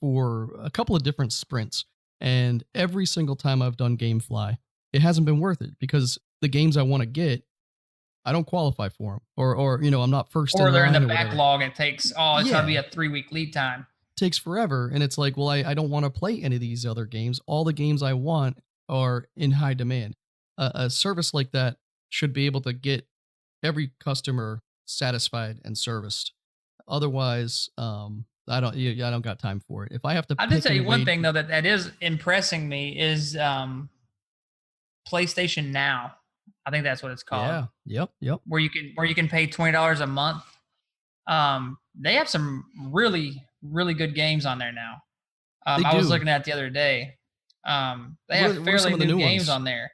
Speaker 3: for a couple of different sprints, and every single time I've done GameFly, it hasn't been worth it because the games I want to get, I don't qualify for them, or I'm not first.
Speaker 2: Or they're in the backlog. It takes it's gonna be a 3-week lead time.
Speaker 3: Takes forever, and it's like, well, I don't want to play any of these other games. All the games I want are in high demand. A service like that should be able to get every customer satisfied and serviced. Otherwise, I don't got time for it. If I have to,
Speaker 2: I did tell you one thing though that is impressing me is PlayStation Now. I think that's what it's called.
Speaker 3: Yeah. Yep.
Speaker 2: Where you can pay $20 a month. They have some really, really good games on there now. I was looking at it the other day. They have fairly new games on there,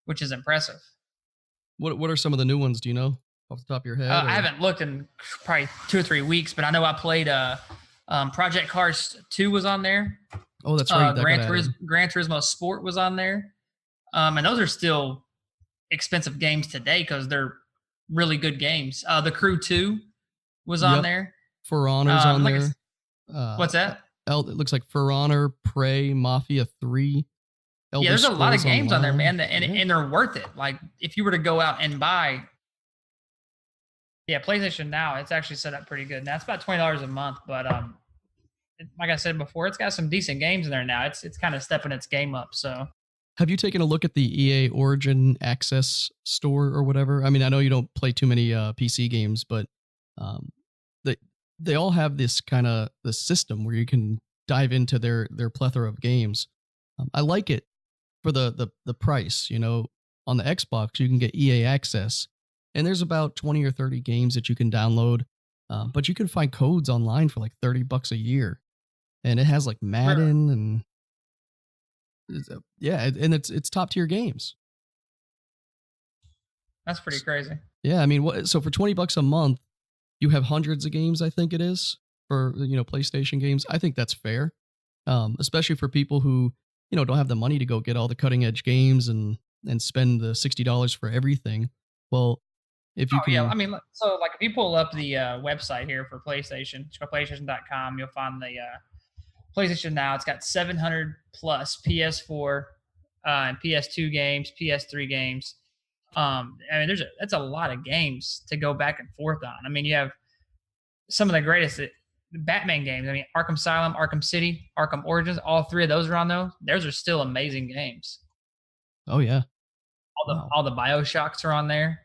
Speaker 2: which is impressive.
Speaker 3: What are some of the new ones? Do you know off the top of your head?
Speaker 2: I haven't looked in probably 2 or 3 weeks, but I know I played Project Cars 2 was on there.
Speaker 3: Oh, that's right.
Speaker 2: Gran Turismo Sport was on there. And those are still expensive games today because they're really good games. The Crew 2 was on there.
Speaker 3: For Honor's on there.
Speaker 2: What's that?
Speaker 3: It looks like For Honor, Prey, Mafia 3. Elder
Speaker 2: there's a lot of games on there, man, and they're worth it. Like if you were to go out and buy, PlayStation Now, it's actually set up pretty good. Now it's about $20 a month, but like I said before, it's got some decent games in there now. It's kind of stepping its game up. So,
Speaker 3: have you taken a look at the EA Origin Access store or whatever? I mean, I know you don't play too many PC games, but they all have this kind of the system where you can dive into their plethora of games. I like it for the price. On the Xbox, you can get EA Access, and there's about 20 or 30 games that you can download, but you can find codes online for like $30 a year, and it has like Madden and it's top tier games.
Speaker 2: That's pretty crazy.
Speaker 3: Yeah, I mean, so for $20 a month, you have hundreds of games. I think it is for PlayStation games. I think that's fair, especially for people who don't have the money to go get all the cutting edge games and spend the $60 for everything. Well, if you can,
Speaker 2: I mean, so like if you pull up the website here for PlayStation, just go to PlayStation.com, you'll find the PlayStation Now. It's got 700 plus PS4 and PS2 games, PS3 games. I mean, that's a lot of games to go back and forth on. I mean, you have some of the greatest Batman games. I mean, Arkham Asylum, Arkham City, Arkham Origins, all 3 of those are on those. Those are still amazing games.
Speaker 3: Oh yeah.
Speaker 2: All the BioShocks are on there.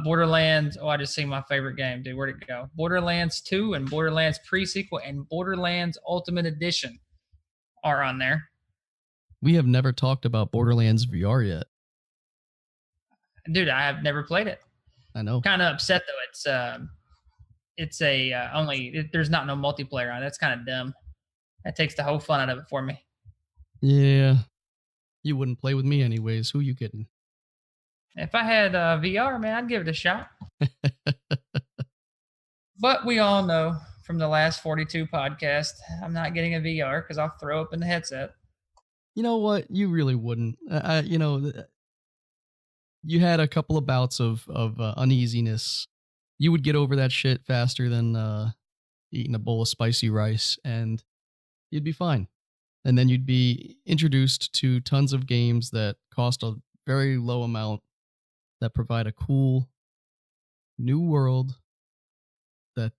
Speaker 2: Borderlands. Oh, I just seen my favorite game, dude. Where'd it go? Borderlands 2 and Borderlands pre-sequel and Borderlands Ultimate Edition are on there.
Speaker 3: We have never talked about Borderlands VR yet.
Speaker 2: Dude, I have never played it.
Speaker 3: I know.
Speaker 2: Kind of upset though. There's not no multiplayer on it. That's kind of dumb. That takes the whole fun out of it for me.
Speaker 3: Yeah. You wouldn't play with me anyways. Who you kidding?
Speaker 2: If I had VR, man, I'd give it a shot. But we all know from the last 42 podcast, I'm not getting a VR because I'll throw up in the headset.
Speaker 3: You know what? You really wouldn't. You had a couple of bouts of uneasiness. You would get over that shit faster than eating a bowl of spicy rice, and you'd be fine. And then you'd be introduced to tons of games that cost a very low amount, that provide a cool new world that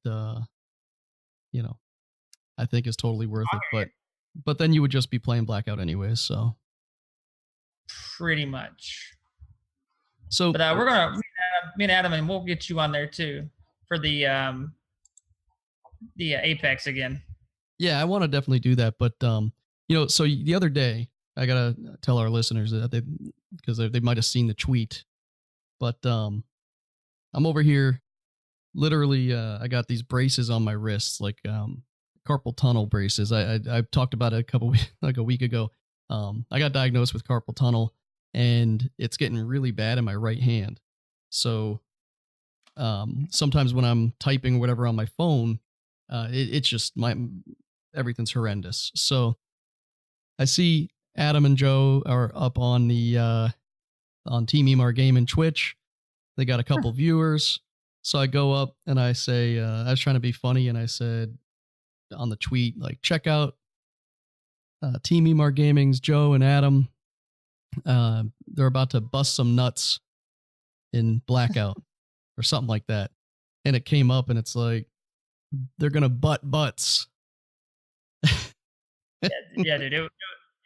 Speaker 3: I think is totally worth it. But then you would just be playing Blackout anyways, so
Speaker 2: pretty much.
Speaker 3: So,
Speaker 2: but we're gonna me and Adam, and we'll get you on there too for the Apex again.
Speaker 3: Yeah, I want to definitely do that. But so the other day, I gotta tell our listeners that because they might have seen the tweet. But I'm over here. Literally, I got these braces on my wrists, like carpal tunnel braces. I talked about it a week ago. I got diagnosed with carpal tunnel, and it's getting really bad in my right hand. So sometimes when I'm typing or whatever on my phone, it's just everything's horrendous. So I see Adam and Joe are up on the on Team Emar Game and Twitch. They got a couple viewers. So I go up and I say, I was trying to be funny, and I said on the tweet, like, check out Team Emar Gaming's Joe and Adam. They're about to bust some nuts in Blackout or something like that. And it came up, and it's like, they're going to butt butts.
Speaker 2: Yeah, dude.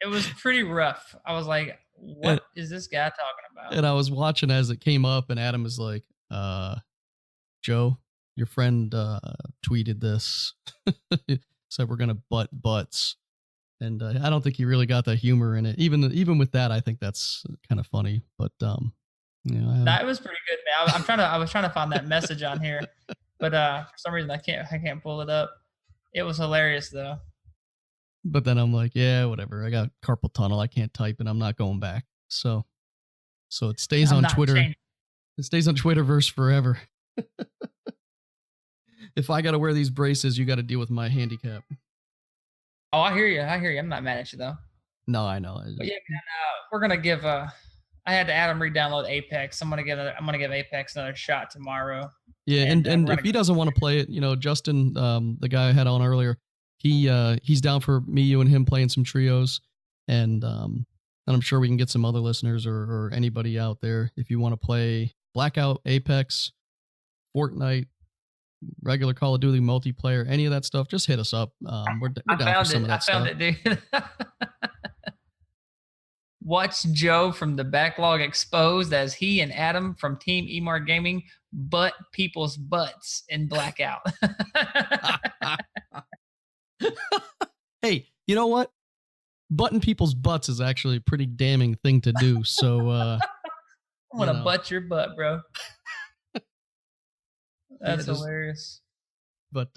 Speaker 2: It was pretty rough. I was like, what is this guy talking about?
Speaker 3: And I was watching as it came up, and Adam was like, Joe, your friend tweeted this. Said we're gonna butt butts, and I don't think he really got the humor in it. Even with that, I think that's kind of funny. But
Speaker 2: that was pretty good, man. I was trying to find that message on here, but for some reason I can't pull it up. It was hilarious though.
Speaker 3: But then I'm like, yeah, whatever. I got carpal tunnel. I can't type, and I'm not going back. So it stays on Twitter. It stays on Twitterverse forever. If I got to wear these braces, you got to deal with my handicap.
Speaker 2: Oh, I hear you. I'm not mad at you though.
Speaker 3: No, I know.
Speaker 2: But yeah, man, we're gonna give. I had to Adam re-download Apex. I'm gonna give Apex another shot tomorrow.
Speaker 3: Yeah, and if he doesn't want to play it, Justin, the guy I had on earlier, he's down for me, you, and him playing some trios, and I'm sure we can get some other listeners or anybody out there if you want to play Blackout, Apex, Fortnite, regular Call of Duty multiplayer, any of that stuff. Just hit us up. We're down for some of that stuff. I found it, dude.
Speaker 2: Watch Joe from the Backlog exposed as he and Adam from Team Emar Gaming butt people's butts in Blackout.
Speaker 3: Hey, you know what? Butting people's butts is actually a pretty damning thing to do. So
Speaker 2: I'm gonna butt your butt, bro. That's hilarious.
Speaker 3: But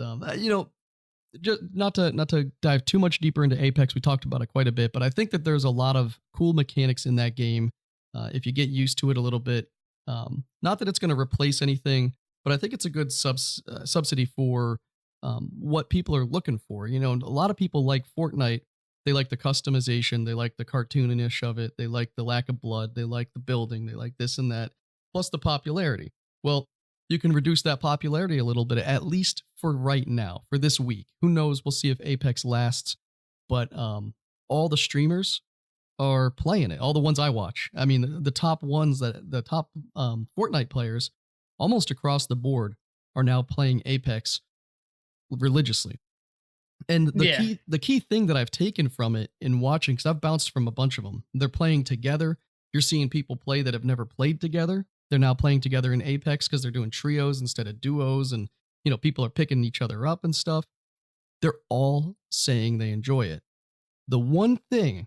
Speaker 3: just not to dive too much deeper into Apex, we talked about it quite a bit, but I think that there's a lot of cool mechanics in that game. If you get used to it a little bit, not that it's going to replace anything, but I think it's a good subsidy for what people are looking for. A lot of people like Fortnite. They like the customization. They like the cartoonish of it. They like the lack of blood. They like the building. They like this and that, plus the popularity. Well, you can reduce that popularity a little bit, at least for right now, for this week. Who knows? We'll see if Apex lasts. But all the streamers are playing it. All the ones I watch. I mean, the top Fortnite players, almost across the board, are now playing Apex religiously. And the key thing that I've taken from it in watching, because I've bounced from a bunch of them, they're playing together. You're seeing people play that have never played together. They're now playing together in Apex because they're doing trios instead of duos, and people are picking each other up and stuff. They're all saying they enjoy it. The one thing,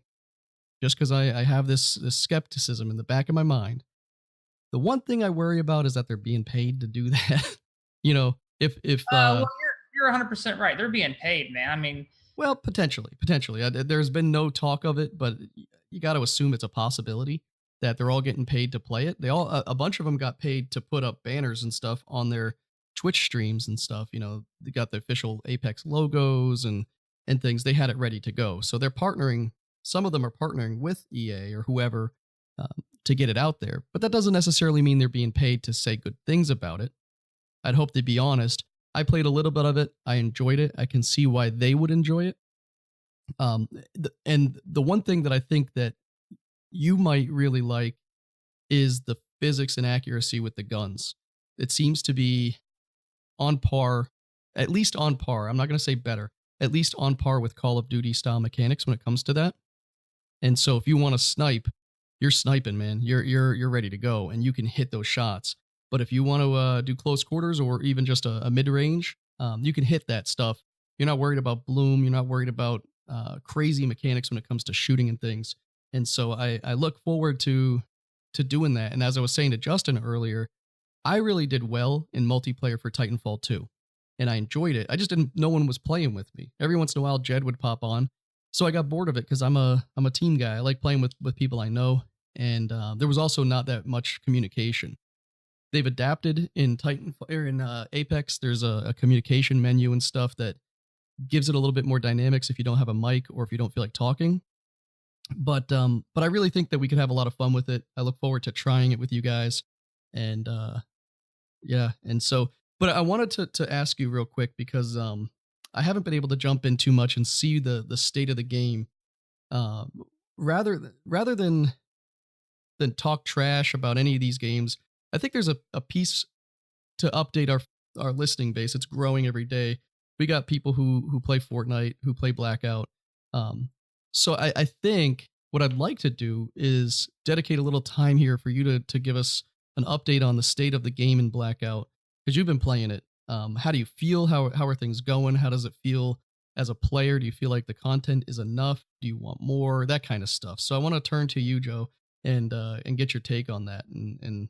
Speaker 3: just because I have this skepticism in the back of my mind, the one thing I worry about is that they're being paid to do that.
Speaker 2: Well, you're 100% right. They're being paid, man. I mean,
Speaker 3: well, potentially. There's been no talk of it, but you got to assume it's a possibility that they're all getting paid to play it. A bunch of them got paid to put up banners and stuff on their Twitch streams and stuff. They got the official Apex logos and things. They had it ready to go. So they're partnering. Some of them are partnering with EA or whoever to get it out there. But that doesn't necessarily mean they're being paid to say good things about it. I'd hope they'd be honest. I played a little bit of it. I enjoyed it. I can see why they would enjoy it. And the one thing that I think that you might really like is the physics and accuracy with the guns. It seems to be on par, at least on par. I'm not going to say better, at least on par with Call of Duty style mechanics when it comes to that. And so if you want to snipe, you're sniping, man. You're ready to go, and you can hit those shots. But if you want to do close quarters or even just a mid-range, you can hit that stuff. You're not worried about bloom. You're not worried about crazy mechanics when it comes to shooting and things. And so I look forward to doing that. And as I was saying to Justin earlier, I really did well in multiplayer for Titanfall 2. And I enjoyed it. I just didn't. No one was playing with me. Every once in a while, Jed would pop on. So I got bored of it because I'm a team guy. I like playing with people I know. And there was also not that much communication. They've adapted in Apex. There's a communication menu and stuff that gives it a little bit more dynamics if you don't have a mic or if you don't feel like talking. But I really think that we could have a lot of fun with it. I look forward to trying it with you guys. And yeah. And so, but I wanted to ask you real quick because I haven't been able to jump in too much and see the state of the game. Rather than talk trash about any of these games, I think there's a piece to update our listening base. It's growing every day. We got people who play Fortnite, who play Blackout. So I think what I'd like to do is dedicate a little time here for you to give us an update on the state of the game in Blackout. because you've been playing it. How do you feel? How are things going? How does it feel as a player? Do you feel like the content is enough? Do you want more? That kind of stuff. So I want to turn to you, Joe, and get your take on that. And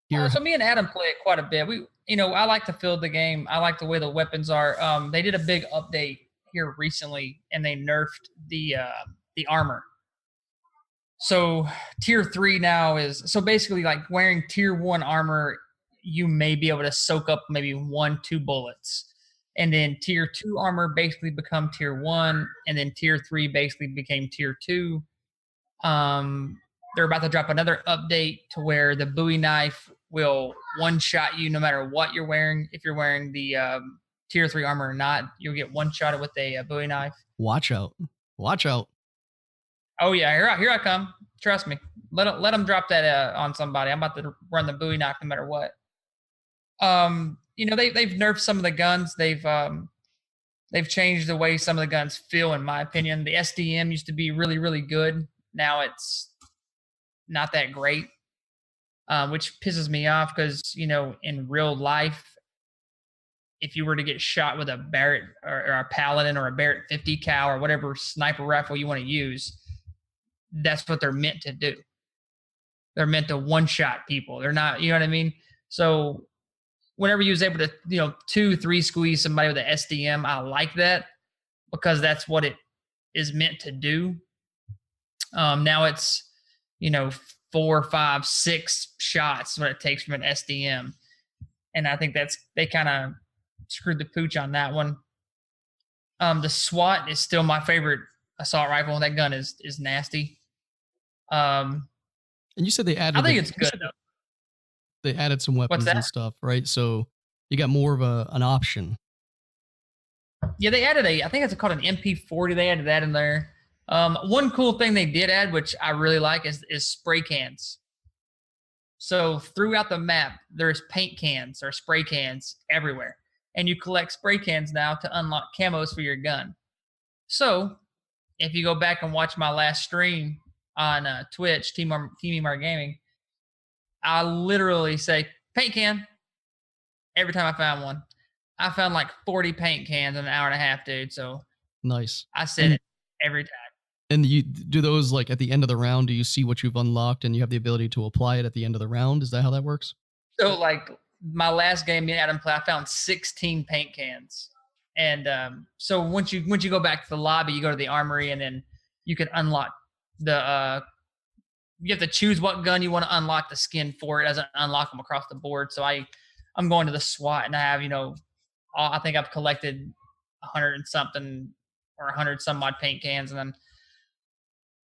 Speaker 3: here,
Speaker 2: so me and Adam play it quite a bit. I like to field the game. I like the way the weapons are. They did a big update here recently, and they nerfed the armor. So tier 3 now is, so basically like wearing tier 1 armor, you may be able to soak up maybe 1-2 bullets. And then tier 2 armor basically become tier 1, and then tier 3 basically became tier 2. They're about to drop another update to where the Bowie knife will one-shot you no matter what you're wearing. If you're wearing the tier 3 armor or not, you'll get one-shotted with a Bowie knife.
Speaker 3: Watch out.
Speaker 2: Oh yeah, here I come. Trust me. Let them drop that on somebody. I'm about to run the Bowie knife no matter what. They've nerfed some of the guns. They've changed the way some of the guns feel, in my opinion. The SDM used to be really, really good. Now it's not that great, which pisses me off because, in real life, if you were to get shot with a Barrett or a Paladin or a Barrett 50 cal or whatever sniper rifle you want to use, that's what they're meant to do. They're meant to one-shot people. They're not, you know what I mean? So whenever you was able to, 2-3 squeeze somebody with an SDM, I like that because that's what it is meant to do. Now it's, 4, 5, 6 shots what it takes from an SDM. And I think they kind of screwed the pooch on that one. The SWAT is still my favorite assault rifle. That gun is nasty.
Speaker 3: And you said they added,
Speaker 2: I think it's good.
Speaker 3: They added some weapons and stuff, right? So you got more of an option.
Speaker 2: Yeah, they added I think it's called an MP40. They added that in there. One cool thing they did add, which I really like, is spray cans. So throughout the map, there's paint cans or spray cans everywhere. And you collect spray cans now to unlock camos for your gun. So if you go back and watch my last stream on Twitch, Team Emar Gaming, I literally say paint can every time I found one. I found like 40 paint cans in an hour and a half, dude. So
Speaker 3: nice.
Speaker 2: I said it every time.
Speaker 3: And you do those like at the end of the round? Do you see what you've unlocked and you have the ability to apply it at the end of the round? Is that how that works?
Speaker 2: So like my last game, me and Adam played, I found 16 paint cans. And so once you go back to the lobby, you go to the armory, and then you can unlock the. You have to choose what gun you want to unlock the skin for. It doesn't unlock them across the board. So I'm going to the SWAT, and I have I think I've collected 100 and something or 100 some odd paint cans, and then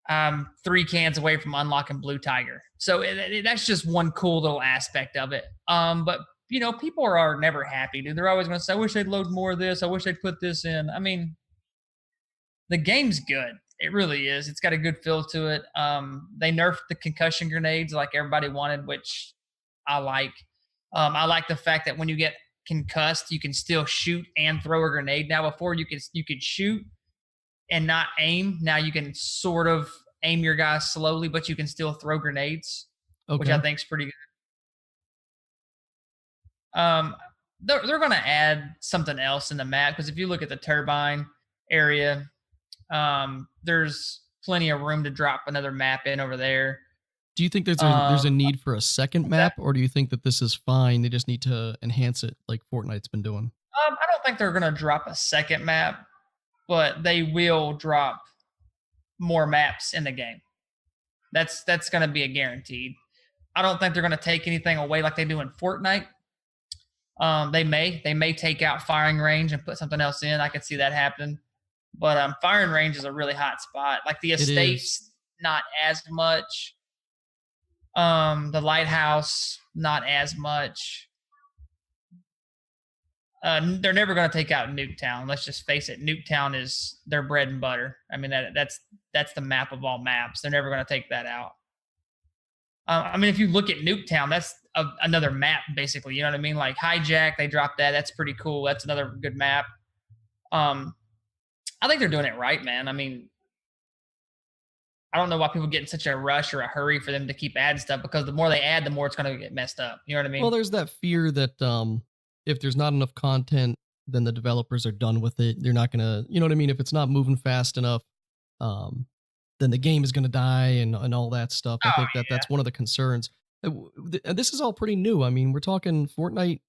Speaker 2: I'm 3 cans away from unlocking Blue Tiger. So that's just one cool little aspect of it. But people are never happy, dude. They're always going to say, I wish they'd load more of this. I wish they'd put this in. I mean, the game's good. It really is. It's got a good feel to it. They nerfed the concussion grenades like everybody wanted, which I like. I like the fact that when you get concussed, you can still shoot and throw a grenade. Now, before you could shoot and not aim. Now you can sort of aim your guys slowly, but you can still throw grenades, which I think is pretty good. They're going to add something else in the map, because if you look at the turbine area, there's plenty of room to drop another map in over there.
Speaker 3: Do you think there's a need for a second map, or do you think that this is fine? They just need to enhance it like Fortnite's been doing?
Speaker 2: I don't think they're going to drop a second map, but they will drop more maps in the game. That's going to be a guaranteed. I don't think they're going to take anything away like they do in Fortnite. They may take out firing range and put something else in. I could see that happening. But firing range is a really hot spot. Like the estates, not as much. The lighthouse, not as much. They're never going to take out Nuketown. Let's just face it. Nuketown is their bread and butter. I mean, that's the map of all maps. They're never going to take that out. I mean, if you look at Nuketown, that's another map, basically. You know what I mean? Like Hijack, they dropped that. That's pretty cool. That's another good map. I think they're doing it right, man. I mean, I don't know why people get in such a rush or a hurry for them to keep adding stuff, because the more they add, the more it's going to get messed up. You know what I mean?
Speaker 3: Well, there's that fear that if there's not enough content, then the developers are done with it. They're not gonna, you know what I mean? If it's not moving fast enough, then the game is gonna die and all that stuff. I think that's one of the concerns. And this is all pretty new. I mean, we're talking Fortnite,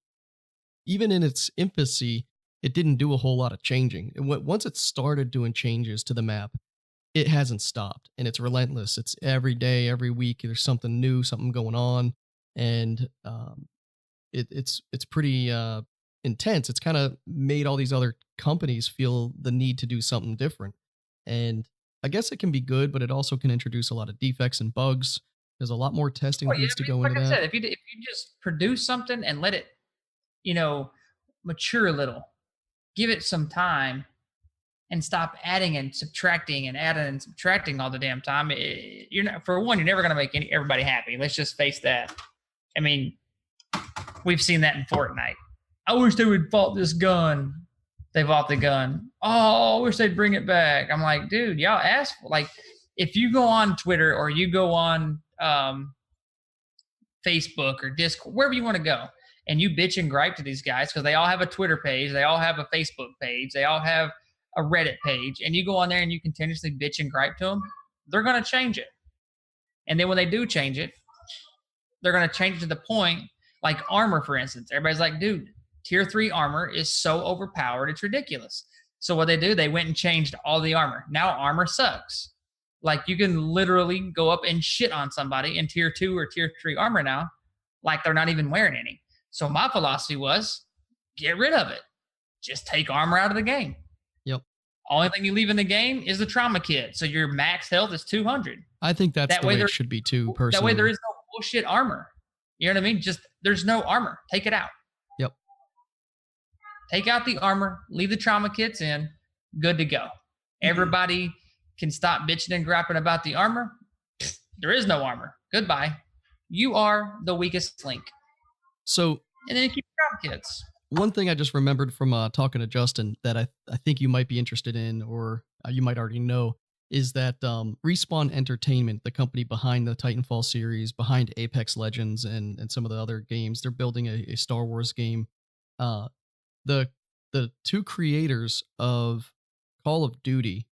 Speaker 3: even in its infancy, it didn't do a whole lot of changing. Once it started doing changes to the map, it hasn't stopped, and it's relentless. It's every day, every week, there's something new, something going on, and it's pretty intense. It's kind of made all these other companies feel the need to do something different, and I guess it can be good, but it also can introduce a lot of defects and bugs. There's a lot more testing that needs to go into that. Like I said,
Speaker 2: if you just produce something and let it, mature a little, give it some time, and stop adding and subtracting and adding and subtracting all the damn time, you're never going to make everybody happy. Let's just face that. I mean, we've seen that in Fortnite. I wish they would vault this gun. They vault the gun. Oh, I wish they'd bring it back. I'm like, dude, y'all ask for, like, if you go on Twitter or you go on Facebook or Discord, wherever you want to go, and you bitch and gripe to these guys because they all have a Twitter page, they all have a Facebook page, they all have a Reddit page, and you go on there and you continuously bitch and gripe to them, they're going to change it. And then when they do change it, they're going to change it to the point, like armor, for instance. Everybody's like, dude, tier 3 armor is so overpowered, it's ridiculous. So what they do, they went and changed all the armor. Now armor sucks. Like, you can literally go up and shit on somebody in tier 2 or tier 3 armor now, like they're not even wearing any. So my philosophy was, get rid of it. Just take armor out of the game.
Speaker 3: Yep.
Speaker 2: Only thing you leave in the game is the trauma kit. So your max health is 200.
Speaker 3: I think that's the way it should be too, personally.
Speaker 2: That way there is no bullshit armor. You know what I mean? Just, there's no armor. Take it out.
Speaker 3: Yep.
Speaker 2: Take out the armor. Leave the trauma kits in. Good to go. Everybody can stop bitching and griping about the armor. There is no armor. Goodbye. You are the weakest link.
Speaker 3: So,
Speaker 2: and then you keep trauma kits.
Speaker 3: One thing I just remembered from talking to Justin that I think you might be interested in, or you might already know, is that Respawn Entertainment, the company behind the Titanfall series, behind Apex Legends and some of the other games, they're building a Star Wars game. The two creators of Call of Duty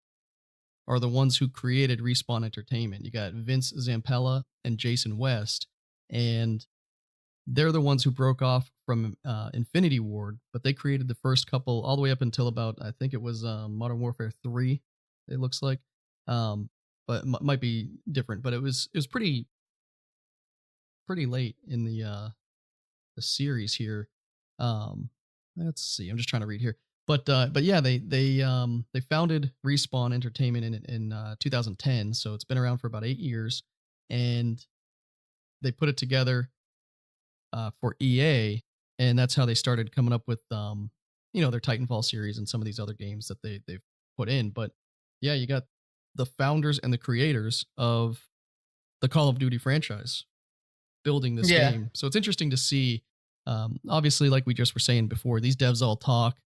Speaker 3: are the ones who created Respawn Entertainment. You got Vince Zampella and Jason West, and they're the ones who broke off from Infinity Ward, but they created the first couple all the way up until about, I think it was Modern Warfare 3, it looks like. But might be different, but it was pretty late in the series here. Let's see, I'm just trying to read here. But yeah, they founded Respawn Entertainment in 2010, so it's been around for about 8 years, and they put it together for EA, and that's how they started coming up with their Titanfall series and some of these other games that they've put in. But yeah, you got the founders and the creators of the Call of Duty franchise building this game. So it's interesting to see. Obviously, like we just were saying before, these devs all talk.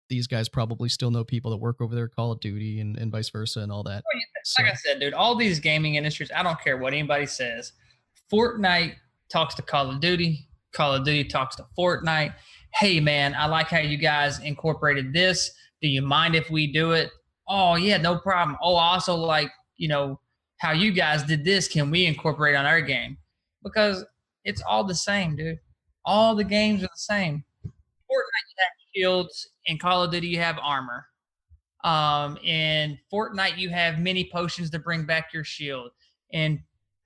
Speaker 3: These guys probably still know people that work over there at Call of Duty and vice versa and all that.
Speaker 2: Like I said, dude, all these gaming industries, I don't care what anybody says. Fortnite talks to Call of Duty. Call of Duty talks to Fortnite. Hey, man, I like how you guys incorporated this. Do you mind if we do it? Oh, yeah, no problem. Oh, I also like, how you guys did this. Can we incorporate on our game? Because it's all the same, dude. All the games are the same. Fortnite, you have shields. In Call of Duty, you have armor. In Fortnite, you have mini potions to bring back your shield. In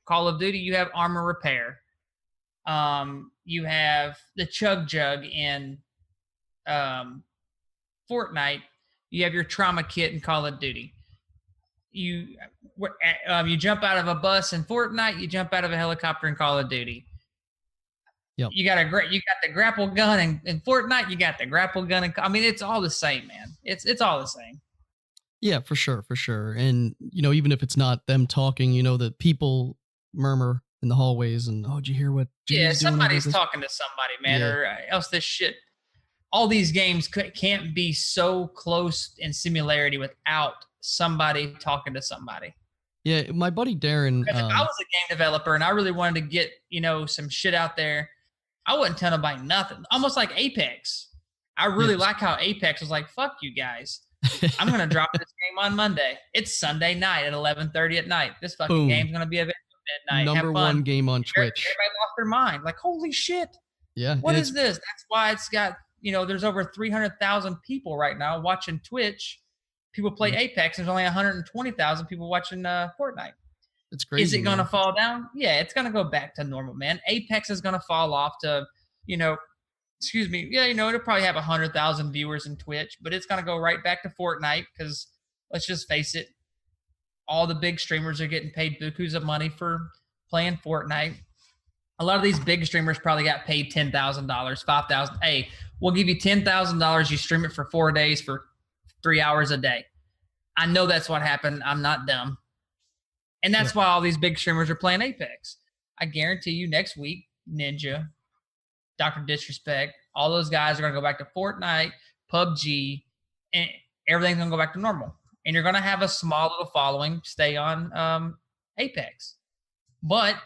Speaker 2: Call of Duty, you have armor repair. You have the chug jug in Fortnite. You have your trauma kit in Call of Duty. You jump out of a bus in Fortnite. You jump out of a helicopter in Call of Duty.
Speaker 3: Yep.
Speaker 2: You got the grapple gun in Fortnite. You got the grapple gun. It's all the same, man. It's all the same.
Speaker 3: Yeah, for sure. And even if it's not them talking, the people murmur in the hallways and, oh, did you hear what?
Speaker 2: Somebody's talking to somebody, man, or else this shit. All these games can't be so close in similarity without somebody talking to somebody.
Speaker 3: Yeah, my buddy Darren.
Speaker 2: Because if I was a game developer and I really wanted to get some shit out there, I wouldn't tell nobody nothing. Almost like Apex. I really like how Apex was like, fuck you guys. I'm going to drop this game on Monday. It's Sunday night at 11:30 at night. This fucking game's going to be available at midnight.
Speaker 3: Number one game on Twitch.
Speaker 2: Everybody lost their mind. Like, holy shit.
Speaker 3: Yeah.
Speaker 2: What is this? That's why it's got, there's over 300,000 people right now watching Twitch. People play Apex. There's only 120,000 people watching Fortnite.
Speaker 3: It's crazy.
Speaker 2: Is it going to fall down? Yeah, it's going to go back to normal, man. Apex is going to fall off to, excuse me. Yeah, it'll probably have 100,000 viewers in Twitch, but it's going to go right back to Fortnite because let's just face it, all the big streamers are getting paid bukus of money for playing Fortnite. A lot of these big streamers probably got paid $10,000, $5,000. Hey, we'll give you $10,000. You stream it for 4 days for 3 hours a day. I know that's what happened. I'm not dumb. And that's why all these big streamers are playing Apex. I guarantee you next week, Ninja, Dr. Disrespect, all those guys are going to go back to Fortnite, PUBG, and everything's going to go back to normal. And you're going to have a small little following stay on Apex. But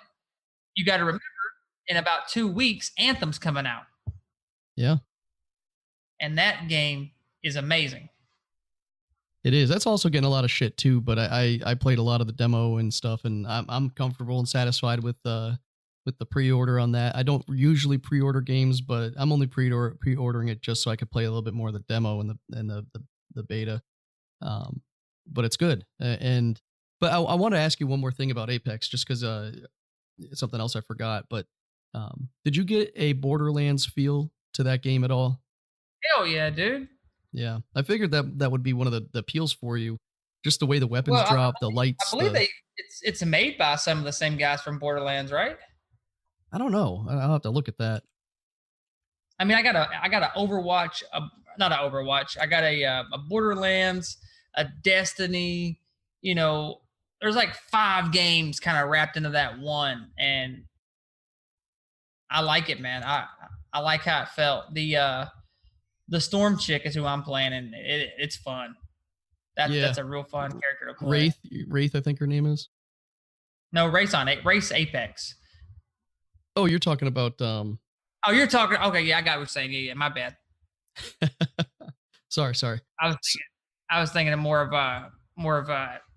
Speaker 2: you got to remember, in about 2 weeks, Anthem's coming out.
Speaker 3: Yeah.
Speaker 2: And that game is amazing.
Speaker 3: It is. That's also getting a lot of shit too, but I played a lot of the demo and stuff, and I'm comfortable and satisfied with the pre-order on that. I don't usually pre-order games, but I'm only pre-ordering it just so I could play a little bit more of the demo and the beta. But it's good. But I want to ask you one more thing about Apex, just because it's something else I forgot. But did you get a Borderlands feel to that game at all?
Speaker 2: Hell yeah, dude.
Speaker 3: Yeah, I figured that would be one of the appeals for you, just the way the weapons drop, the lights.
Speaker 2: I believe it's made by some of the same guys from Borderlands, right?
Speaker 3: I don't know. I'll have to look at that.
Speaker 2: I mean, I got a Overwatch, not an Overwatch. I got a Borderlands, a Destiny. There's like 5 games kind of wrapped into that one, and I like it, man. I like how it felt. The Storm chick is who I'm playing, and it's fun. That's a real fun character to play.
Speaker 3: Wraith, I think her name is.
Speaker 2: No, Race Apex.
Speaker 3: Oh, you're talking about.
Speaker 2: Oh, you're talking. Okay, yeah, I got what you're saying. Yeah, my bad.
Speaker 3: Sorry.
Speaker 2: I was thinking of more of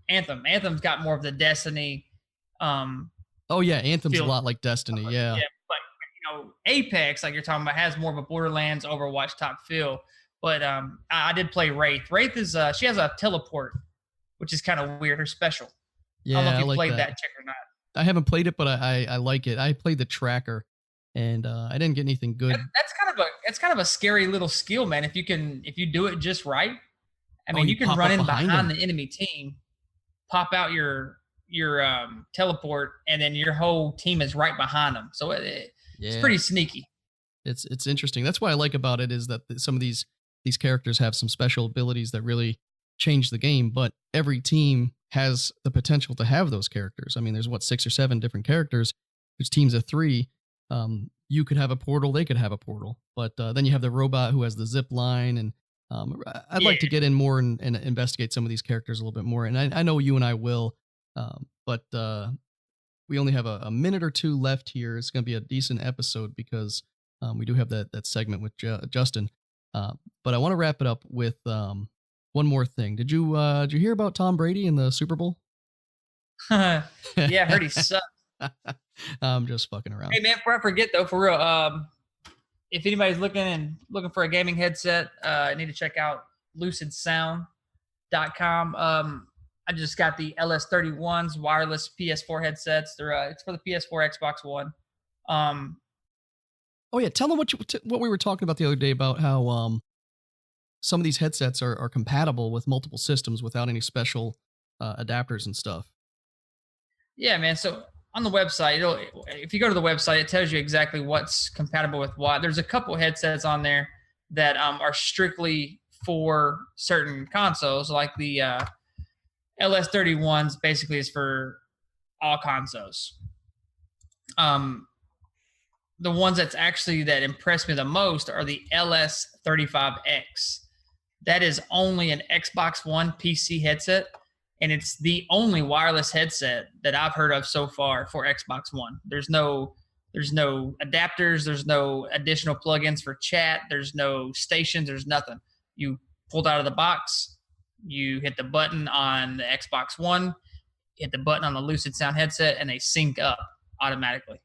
Speaker 2: Anthem. Anthem's got more of the Destiny.
Speaker 3: Oh yeah, Anthem's a lot like Destiny. Yeah.
Speaker 2: Apex, like you're talking about, has more of a Borderlands, Overwatch type feel. But I did play Wraith. Wraith is she has a teleport, which is kind of weird. Her special.
Speaker 3: Yeah,
Speaker 2: I don't know if you
Speaker 3: like
Speaker 2: played that chick or not.
Speaker 3: I haven't played it, but I like it. I played the tracker, and I didn't get anything good.
Speaker 2: That's kind of a scary little skill, man. If you do it just right. I mean, you can run in behind the enemy team, pop out your teleport, and then your whole team is right behind them. So it's pretty sneaky.
Speaker 3: It's interesting. That's what I like about it is that some of these characters have some special abilities that really change the game, but every team has the potential to have those characters. I mean, there's 6 or 7 different characters. There's teams of 3. You could have a portal, they could have a portal, but then you have the robot who has the zip line, and I'd like to get in more and investigate some of these characters a little bit more. And I know you and I will, but we only have a minute or 2 left here. It's going to be a decent episode because we do have that segment with Justin. But I want to wrap it up with one more thing. Did you hear about Tom Brady in the Super Bowl?
Speaker 2: Yeah, I heard he sucks.
Speaker 3: I'm just fucking around.
Speaker 2: Hey man, before I forget though, for real, if anybody's looking for a gaming headset, I need to check out lucidsound.com. I just got the LS31s wireless PS4 headsets. It's for the PS4, Xbox One.
Speaker 3: Oh yeah, tell them what we were talking about the other day about how some of these headsets are compatible with multiple systems without any special adapters and stuff.
Speaker 2: Yeah, man. So on the website, if you go to the website, it tells you exactly what's compatible with what. There's a couple headsets on there that are strictly for certain consoles, like the LS31s basically is for all consoles. The ones that impressed me the most are the LS35X. That is only an Xbox One PC headset, and it's the only wireless headset that I've heard of so far for Xbox One. There's no There's no adapters. There's no additional plugins for chat. There's no stations. There's nothing. You pulled out of the box. You hit the button on the Xbox One, hit the button on the Lucid Sound headset, and they sync up automatically.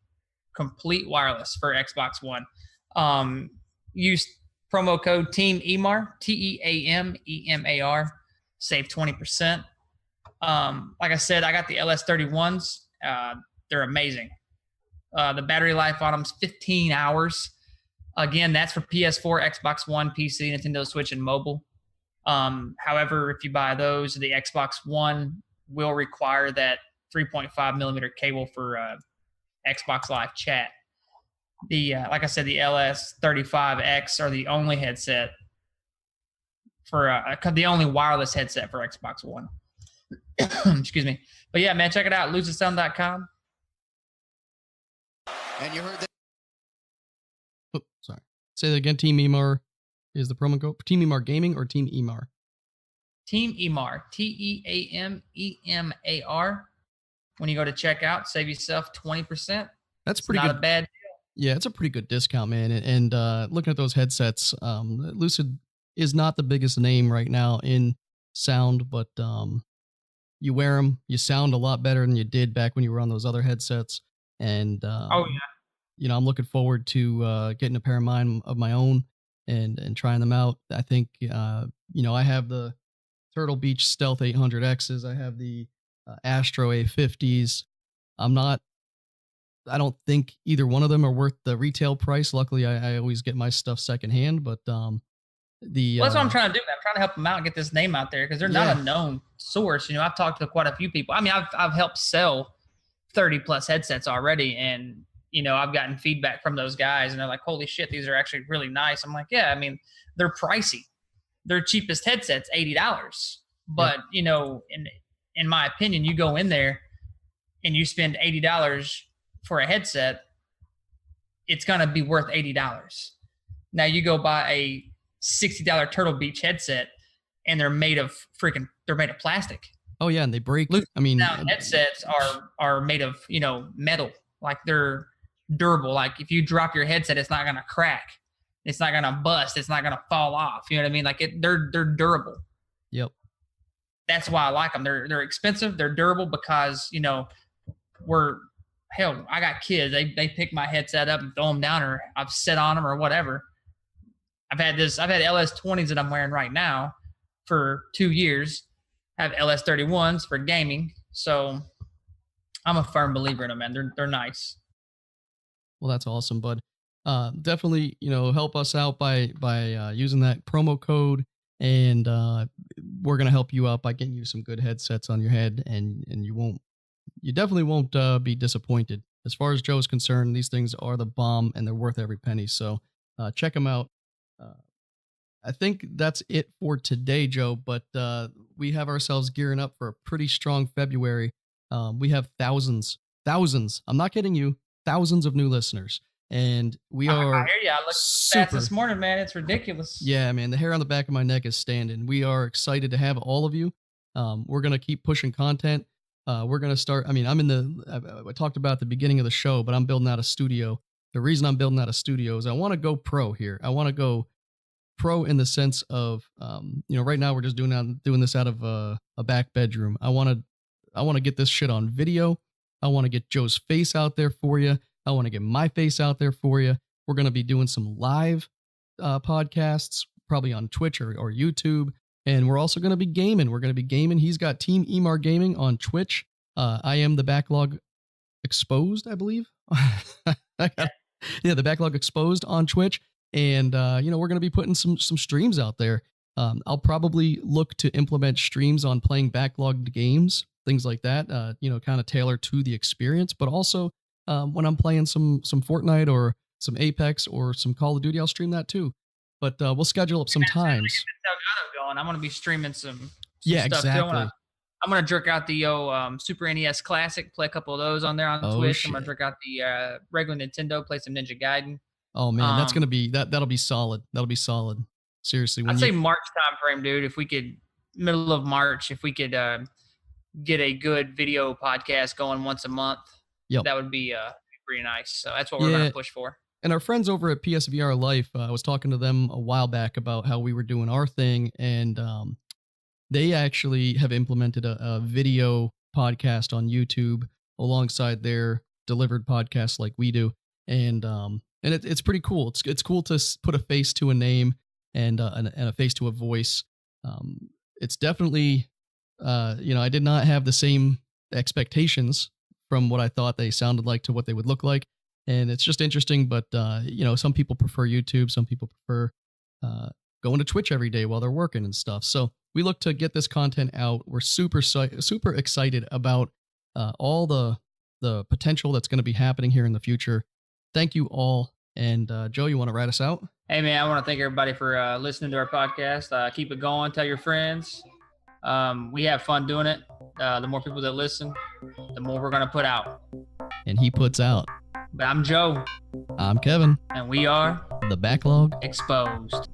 Speaker 2: Complete wireless for Xbox One. Use promo code Team EMAR, TEAMEMAR, save 20%. Like I said, I got the LS31s. They're amazing. The battery life on them's 15 hours. Again, that's for PS4, Xbox One, PC, Nintendo Switch, and mobile. However, if you buy those, the Xbox One will require that 3.5 millimeter cable for Xbox Live chat. Like I said, the LS35X are the only headset for the only wireless headset for Xbox One. Excuse me. But yeah, man, check it out, lucidsound.com.
Speaker 1: And you heard that.
Speaker 3: Oh, sorry. Say that again. Team EMAR is the promo code. Team EMAR Gaming or Team EMAR?
Speaker 2: Team EMAR, TEAMEMAR. When you go to checkout, save yourself 20%.
Speaker 3: That's pretty good.
Speaker 2: Not a bad deal.
Speaker 3: Yeah, it's a pretty good discount, man. And looking at those headsets, Lucid is not the biggest name right now in sound, but you wear them, you sound a lot better than you did back when you were on those other headsets. And you know, I'm looking forward to getting a pair of mine of my own and trying them out. I think you know, I have the Turtle Beach Stealth 800Xs. I have the Astro A50s. I don't think either one of them are worth the retail price. Luckily, I always get my stuff secondhand, but well,
Speaker 2: that's what I'm trying to do. I'm trying to help them out and get this name out there because they're not a known source. You know, I've talked to quite a few people. I mean, I've helped sell 30 plus headsets already, and you know, I've gotten feedback from those guys, and they're like, "Holy shit, these are actually really nice." I'm like, "Yeah, I mean, they're pricey. Their cheapest headset's $80, but you know, in my opinion, you go in there and you spend $80 for a headset, it's gonna be worth $80. Now you go buy a $60 Turtle Beach headset, and they're made of plastic.
Speaker 3: Oh yeah, and they break.
Speaker 2: I mean, headsets are made of, you know, metal. Like they're durable. Like if you drop your headset, it's not gonna crack. It's not gonna bust. It's not gonna fall off. You know what I mean? Like they're durable.
Speaker 3: Yep.
Speaker 2: That's why I like them. They're expensive. They're durable because, you know, I got kids. They pick my headset up and throw them down, or I've sit on them or whatever. I've had LS20s that I'm wearing right now for 2 years. I have LS31s for gaming. So I'm a firm believer in them, man. They're nice.
Speaker 3: Well, that's awesome, bud. Definitely, you know, help us out by using that promo code, and we're gonna help you out by getting you some good headsets on your head, and you definitely won't be disappointed. As far as Joe's concerned, these things are the bomb, and they're worth every penny. So check them out. I think that's it for today, Joe. But we have ourselves gearing up for a pretty strong February. We have thousands. I'm not kidding you. Thousands of new listeners, and we are. I
Speaker 2: hear you. I looked stats this morning, man. It's ridiculous.
Speaker 3: Yeah, man. The hair on the back of my neck is standing. We are excited to have all of you. We're gonna keep pushing content. We're gonna start. I mean, I talked about at the beginning of the show, but I'm building out a studio. The reason I'm building out a studio is I want to go pro here. I want to go pro in the sense of, you know, right now we're just doing this out of a back bedroom. I want to get this shit on video. I want to get Joe's face out there for you. I want to get my face out there for you. We're going to be doing some live podcasts, probably on Twitch or YouTube. And we're also going to be gaming. He's got Team EMAR Gaming on Twitch. I am the Backlog Exposed, I believe. Yeah, the Backlog Exposed on Twitch. And, you know, we're going to be putting some streams out there. I'll probably look to implement streams on playing backlogged games, things like that, you know, kind of tailor to the experience. But also when I'm playing some Fortnite or some Apex or some Call of Duty, I'll stream that too. But we'll schedule up some times.
Speaker 2: I'm going to be streaming some
Speaker 3: yeah,
Speaker 2: stuff
Speaker 3: exactly.
Speaker 2: Too. I'm going to jerk out the Super NES Classic, play a couple of those on there on Twitch.
Speaker 3: Shit.
Speaker 2: I'm going to jerk out the regular Nintendo, play some Ninja Gaiden.
Speaker 3: Oh man, that's gonna be that'll be solid. That'll be solid. Seriously,
Speaker 2: I'd say March time frame, dude. If we could, middle of March, if we could get a good video podcast going once a month, that would be pretty nice. So that's what we're going to push for.
Speaker 3: And our friends over at PSVR Life, I was talking to them a while back about how we were doing our thing, and they actually have implemented a video podcast on YouTube alongside their delivered podcasts like we do, and it's pretty cool. It's cool to put a face to a name and a face to a voice. It's definitely, I did not have the same expectations from what I thought they sounded like to what they would look like. And it's just interesting, but, some people prefer YouTube. Some people prefer going to Twitch every day while they're working and stuff. So we look to get this content out. We're super excited about all the potential that's going to be happening here in the future. Thank you all. And Joe, you want to write us out?
Speaker 2: Hey, man, I want to thank everybody for listening to our podcast. Keep it going. Tell your friends. We have fun doing it. The more people that listen, the more we're going to put out.
Speaker 3: And he puts out.
Speaker 2: But I'm Joe.
Speaker 3: I'm Kevin.
Speaker 2: And we are
Speaker 3: The Backlog
Speaker 2: Exposed.